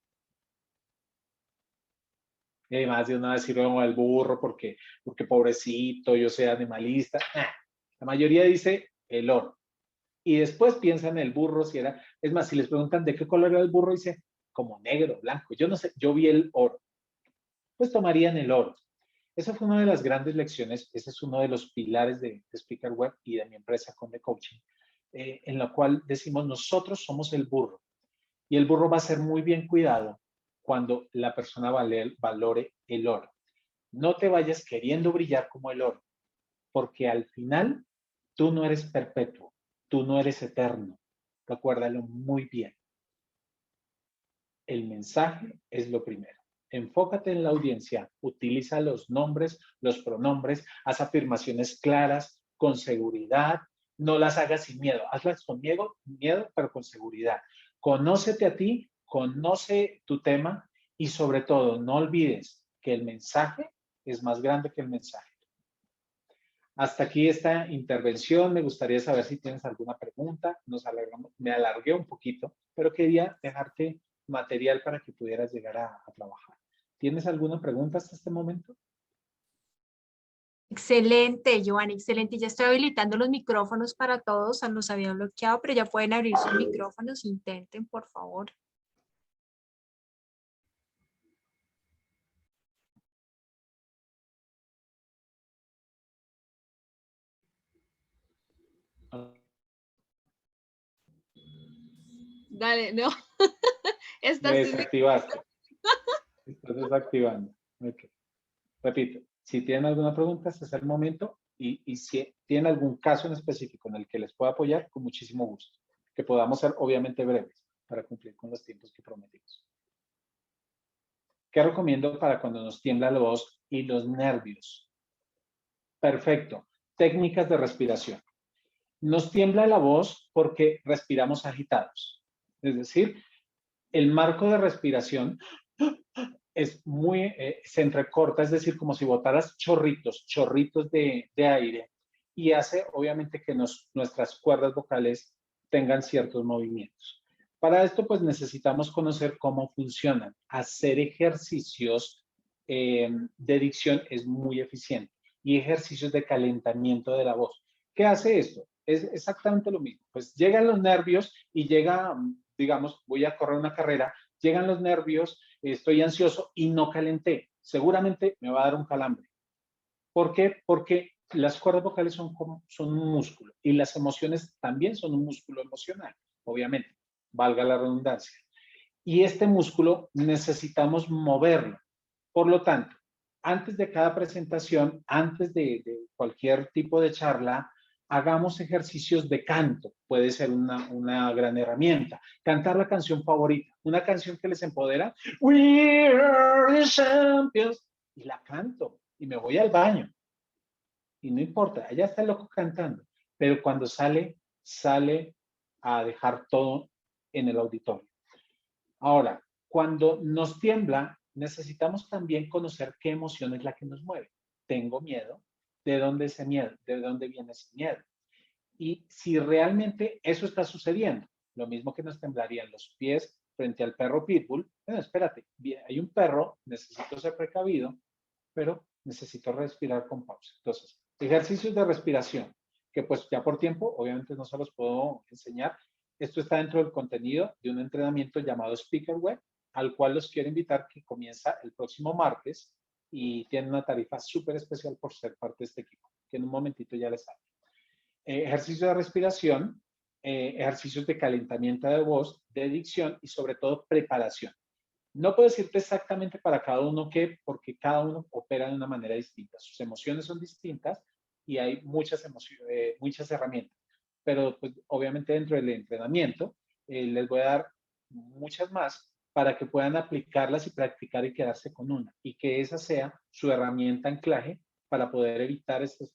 Speaker 2: Y además de una decir, no, el burro porque pobrecito, yo soy animalista. La mayoría dice el oro. Y después piensan en el burro, si era, es más, si les preguntan de qué color era el burro, dice como negro, blanco. Yo no sé, yo vi el oro. Pues tomarían el oro. Esa fue una de las grandes lecciones, ese es uno de los pilares de Speaker Web y de mi empresa Conde Coaching, en la cual decimos nosotros somos el burro, y el burro va a ser muy bien cuidado cuando la persona valore el oro. No te vayas queriendo brillar como el oro, porque al final tú no eres perpetuo, tú no eres eterno. Recuérdalo muy bien. El mensaje es lo primero. Enfócate en la audiencia, utiliza los nombres, los pronombres, haz afirmaciones claras, con seguridad, no las hagas sin miedo, hazlas con miedo, pero con seguridad. Conócete a ti, conoce tu tema y sobre todo no olvides que el mensaje es más grande que el mensaje. Hasta aquí esta intervención. Me gustaría saber si tienes alguna pregunta. Me alargué un poquito, pero quería dejarte material para que pudieras llegar a trabajar. ¿Tienes alguna pregunta hasta este momento?
Speaker 3: Excelente, Giovanni, excelente. Ya estoy habilitando los micrófonos para todos. Los había bloqueado, pero ya pueden abrir sus micrófonos. Intenten, por favor.
Speaker 1: Dale, no.
Speaker 2: Me desactivaste. Estás desactivando. Okay. Repito, si tienen alguna pregunta, este es el momento, y si tienen algún caso en específico en el que les pueda apoyar, con muchísimo gusto. Que podamos ser obviamente breves para cumplir con los tiempos que prometimos. ¿Qué recomiendo para cuando nos tiembla la voz y los nervios. Perfecto. Técnicas de respiración. Nos tiembla la voz porque respiramos agitados. Es decir, el marco de respiración es muy, se entrecorta, es decir, como si botaras chorritos de aire, y hace obviamente que nuestras cuerdas vocales tengan ciertos movimientos. Para esto, pues necesitamos conocer cómo funcionan. Hacer ejercicios de dicción es muy eficiente, y ejercicios de calentamiento de la voz. ¿Qué hace esto? Es exactamente lo mismo. Pues llegan los nervios y llega, digamos, voy a correr una carrera, llegan los nervios, estoy ansioso y no calenté. Seguramente me va a dar un calambre. ¿Por qué? Porque las cuerdas vocales son un músculo, y las emociones también son un músculo emocional, obviamente, valga la redundancia. Y este músculo necesitamos moverlo. Por lo tanto, antes de cada presentación, antes de cualquier tipo de charla, hagamos ejercicios de canto. Puede ser una gran herramienta. Cantar la canción favorita, una canción que les empodera. We are the champions. Y la canto y me voy al baño. Y no importa, allá está el loco cantando. Pero cuando sale a dejar todo en el auditorio. Ahora, cuando nos tiembla, necesitamos también conocer qué emoción es la que nos mueve. Tengo miedo. ¿De dónde ese miedo? ¿De dónde viene ese miedo? Y si realmente eso está sucediendo, lo mismo que nos temblarían los pies frente al perro pitbull, bueno, espérate, hay un perro, necesito ser precavido, pero necesito respirar con pausa. Entonces, ejercicios de respiración, que pues ya por tiempo, obviamente no se los puedo enseñar. Esto está dentro del contenido de un entrenamiento llamado Speaker Web, al cual los quiero invitar, que comienza el próximo martes y tiene una tarifa súper especial por ser parte de este equipo, que en un momentito ya les hablo. Ejercicios de respiración, ejercicios de calentamiento de voz, de dicción y sobre todo preparación. No puedo decirte exactamente para cada uno qué, porque cada uno opera de una manera distinta. Sus emociones son distintas y hay muchas herramientas. Pero pues, obviamente dentro del entrenamiento les voy a dar muchas más para que puedan aplicarlas y practicar y quedarse con una. Y que esa sea su herramienta anclaje para poder evitar este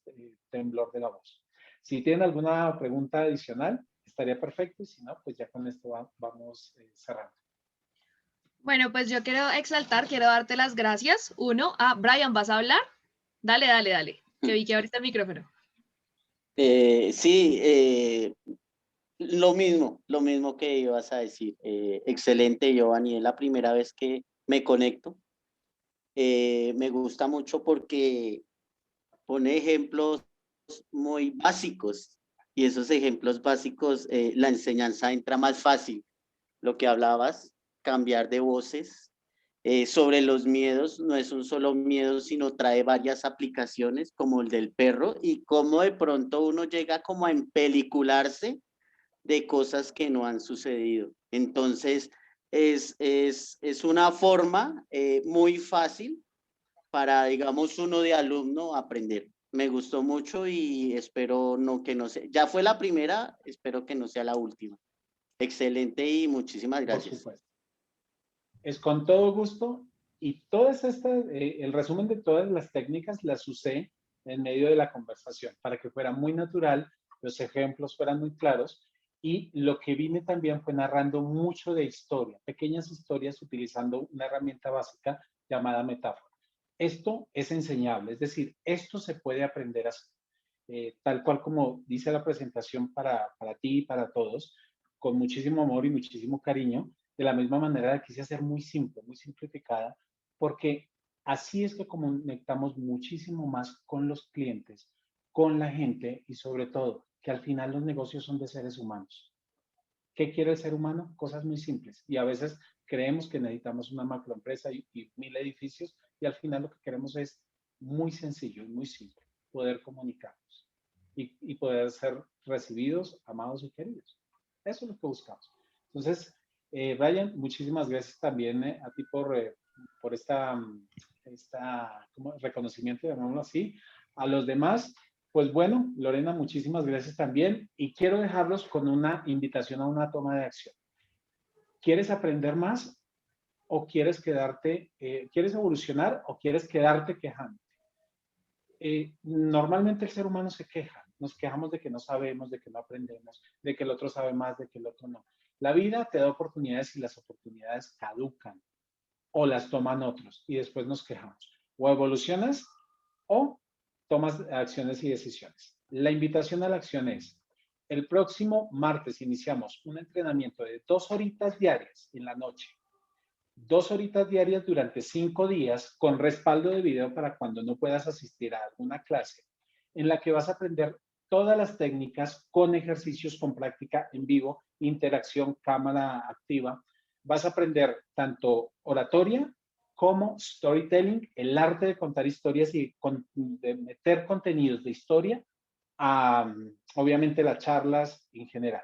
Speaker 2: temblor de la voz. Si tienen alguna pregunta adicional, estaría perfecto. Y si no, pues ya con esto vamos cerrando.
Speaker 1: Bueno, pues yo quiero quiero darte las gracias. Brian, ¿vas a hablar? Dale, que vi que abriste el micrófono.
Speaker 7: Sí, lo mismo que ibas a decir. Excelente, Giovanni, es la primera vez que me conecto. Me gusta mucho porque pone ejemplos muy básicos, y esos ejemplos básicos, la enseñanza entra más fácil. Lo que hablabas, cambiar de voces, sobre los miedos, no es un solo miedo, sino trae varias aplicaciones, como el del perro, y cómo de pronto uno llega como a empelicularse de cosas que no han sucedido. Entonces, es una forma muy fácil para, digamos, uno de alumno aprender. Me gustó mucho y espero que no sea, ya fue la primera, espero que no sea la última. Excelente y muchísimas gracias.
Speaker 2: Por supuesto. Es con todo gusto, y todas estas, el resumen de todas las técnicas las usé en medio de la conversación para que fuera muy natural, los ejemplos fueran muy claros, y lo que vine también fue narrando mucho de historia, pequeñas historias utilizando una herramienta básica llamada metáfora. Esto es enseñable, es decir, esto se puede aprender a hacer, tal cual como dice la presentación para ti y para todos, con muchísimo amor y muchísimo cariño. De la misma manera la quise hacer muy simple, muy simplificada, porque así es que conectamos muchísimo más con los clientes, con la gente, y sobre todo, que al final los negocios son de seres humanos. ¿Qué quiere el ser humano? Cosas muy simples. Y a veces creemos que necesitamos una macroempresa y 1000 edificios, y al final lo que queremos es muy sencillo y muy simple, poder comunicarnos y poder ser recibidos, amados y queridos. Eso es lo que buscamos. Entonces, Brian, muchísimas gracias también a ti por esta reconocimiento, llamémoslo así. A los demás, pues bueno, Lorena, muchísimas gracias también. Y quiero dejarlos con una invitación a una toma de acción. ¿Quieres aprender más? o quieres quedarte, quieres evolucionar o quieres quedarte quejando. Normalmente el ser humano se queja, nos quejamos de que no sabemos, de que no aprendemos, de que el otro sabe más, de que el otro no. La vida te da oportunidades y las oportunidades caducan o las toman otros y después nos quejamos. O evolucionas o tomas acciones y decisiones. La invitación a la acción es, el próximo martes iniciamos un entrenamiento de 2 horitas diarias en la noche. 2 horitas diarias durante 5 días con respaldo de video para cuando no puedas asistir a alguna clase, en la que vas a aprender todas las técnicas con ejercicios, con práctica en vivo, interacción, cámara activa. Vas a aprender tanto oratoria como storytelling, el arte de contar historias y de meter contenidos de historia a, obviamente, las charlas en general.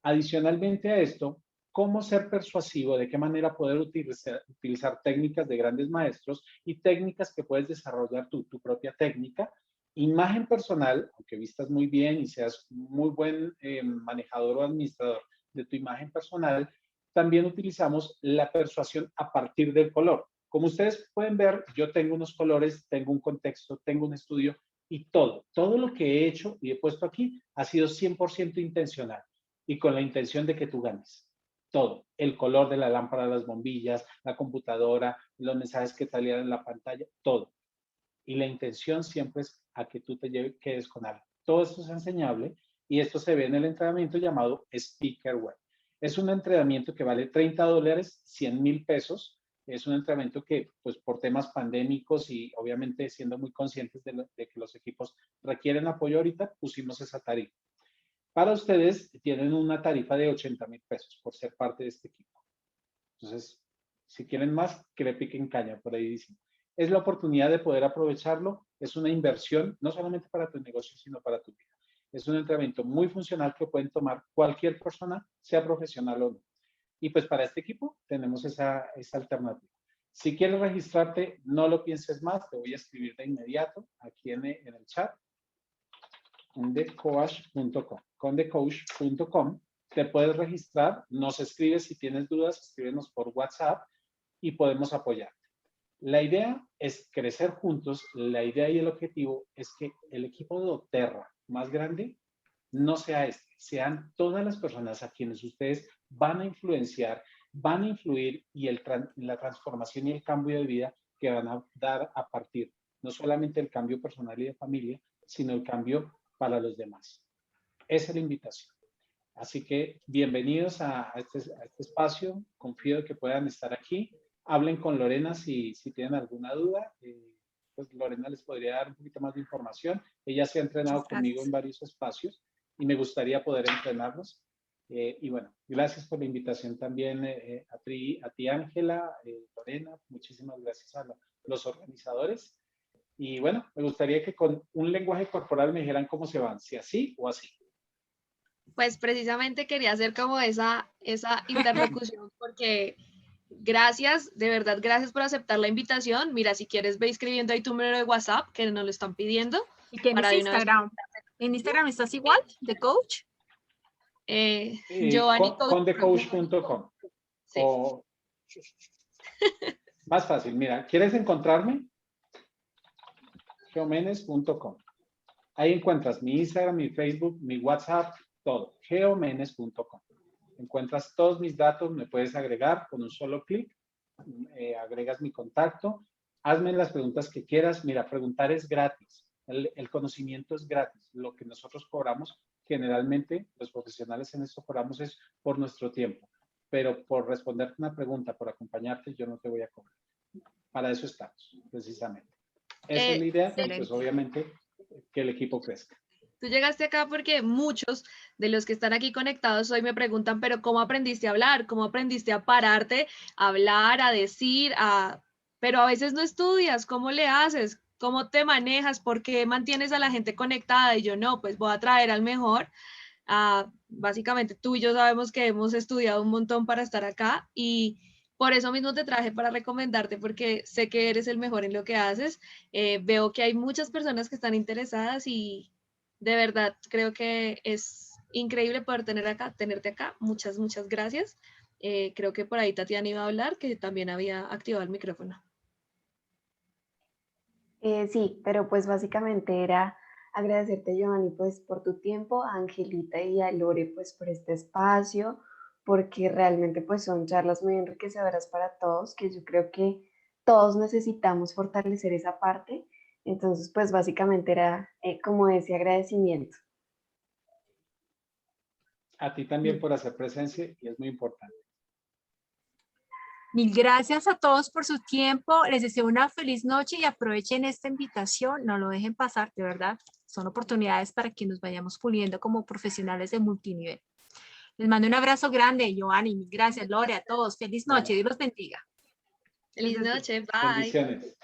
Speaker 2: Adicionalmente a esto, cómo ser persuasivo, de qué manera poder utilizar técnicas de grandes maestros y técnicas que puedes desarrollar tu propia técnica. Imagen personal, aunque vistas muy bien y seas muy buen manejador o administrador de tu imagen personal, también utilizamos la persuasión a partir del color. Como ustedes pueden ver, yo tengo unos colores, tengo un contexto, tengo un estudio y todo lo que he hecho y he puesto aquí ha sido 100% intencional y con la intención de que tú ganes. Todo, el color de la lámpara, las bombillas, la computadora, los mensajes que salían en la pantalla, todo. Y la intención siempre es a que tú quedes con algo. Todo esto es enseñable y esto se ve en el entrenamiento llamado Speaker Web. Es un entrenamiento que vale $30, 100,000 pesos. Es un entrenamiento que, pues por temas pandémicos y obviamente siendo muy conscientes de que los equipos requieren apoyo ahorita, pusimos esa tarifa. Para ustedes tienen una tarifa de 80,000 pesos por ser parte de este equipo. Entonces, si quieren más, que le piquen caña, por ahí dicen. Es la oportunidad de poder aprovecharlo. Es una inversión, no solamente para tu negocio, sino para tu vida. Es un entrenamiento muy funcional que pueden tomar cualquier persona, sea profesional o no. Y pues para este equipo tenemos esa alternativa. Si quieres registrarte, no lo pienses más, te voy a escribir de inmediato aquí en el chat. condecoach.com. Condecoach.com. Te puedes registrar, nos escribes si tienes dudas, escríbenos por WhatsApp y podemos apoyarte. La idea es crecer juntos, la idea y el objetivo es que el equipo de doTERRA más grande no sea este, sean todas las personas a quienes ustedes van a influenciar, van a influir y la transformación y el cambio de vida que van a dar a partir, no solamente el cambio personal y de familia, sino el cambio para los demás. Esa es la invitación. Así que bienvenidos a este espacio. Confío de que puedan estar aquí. Hablen con Lorena si tienen alguna duda. Pues Lorena les podría dar un poquito más de información. Ella se ha entrenado conmigo en varios espacios y me gustaría poder entrenarlos. Y bueno, gracias por la invitación también a ti, Ángela, Lorena. Muchísimas gracias a los organizadores. Y bueno, me gustaría que con un lenguaje corporal me dijeran cómo se van, si así o así.
Speaker 1: Pues precisamente quería hacer como esa interlocución porque gracias, de verdad, gracias por aceptar la invitación. Mira, si quieres, ve escribiendo ahí tu número de WhatsApp, que nos lo están pidiendo.
Speaker 3: ¿Y tienes Instagram? ¿En Instagram estás igual, de coach?
Speaker 2: Condecoach.com. Sí. O más fácil, mira, ¿quieres encontrarme? geomenes.com. Ahí encuentras mi Instagram, mi Facebook, mi WhatsApp, todo. geomenes.com. Encuentras todos mis datos, me puedes agregar con un solo clic, agregas mi contacto, hazme las preguntas que quieras. Mira, preguntar es gratis, el conocimiento es gratis. Lo que nosotros cobramos, generalmente los profesionales en esto cobramos es por nuestro tiempo, pero por responderte una pregunta, por acompañarte, yo no te voy a cobrar. Para eso estamos, precisamente. Esa es la idea, pues obviamente que el equipo crezca.
Speaker 1: Tú llegaste acá porque muchos de los que están aquí conectados hoy me preguntan, pero ¿cómo aprendiste a hablar? ¿Cómo aprendiste a pararte, a hablar, a decir? Pero a veces no estudias, ¿cómo le haces? ¿Cómo te manejas? ¿Por qué mantienes a la gente conectada? Y yo no, pues voy a traer al mejor. Básicamente tú y yo sabemos que hemos estudiado un montón para estar acá y por eso mismo te traje para recomendarte porque sé que eres el mejor en lo que haces. Veo que hay muchas personas que están interesadas y de verdad creo que es increíble poder tenerte acá. Muchas, muchas gracias. Creo que por ahí Tatiana iba a hablar, que también había activado el micrófono.
Speaker 8: Sí, pero pues básicamente era agradecerte, Giovanni, pues por tu tiempo, a Angelita y a Lore, pues por este espacio, porque realmente pues son charlas muy enriquecedoras para todos, que yo creo que todos necesitamos fortalecer esa parte. Entonces, pues básicamente era como ese agradecimiento.
Speaker 2: A ti también por hacer presencia y es muy importante.
Speaker 3: Mil gracias a todos por su tiempo. Les deseo una feliz noche y aprovechen esta invitación. No lo dejen pasar, de verdad. Son oportunidades para que nos vayamos puliendo como profesionales de multinivel. Les mando un abrazo grande, Giovanni. Mil gracias, Lore, a todos. Feliz noche. Dios los bendiga.
Speaker 1: Feliz noche. Bye.
Speaker 2: Bendiciones.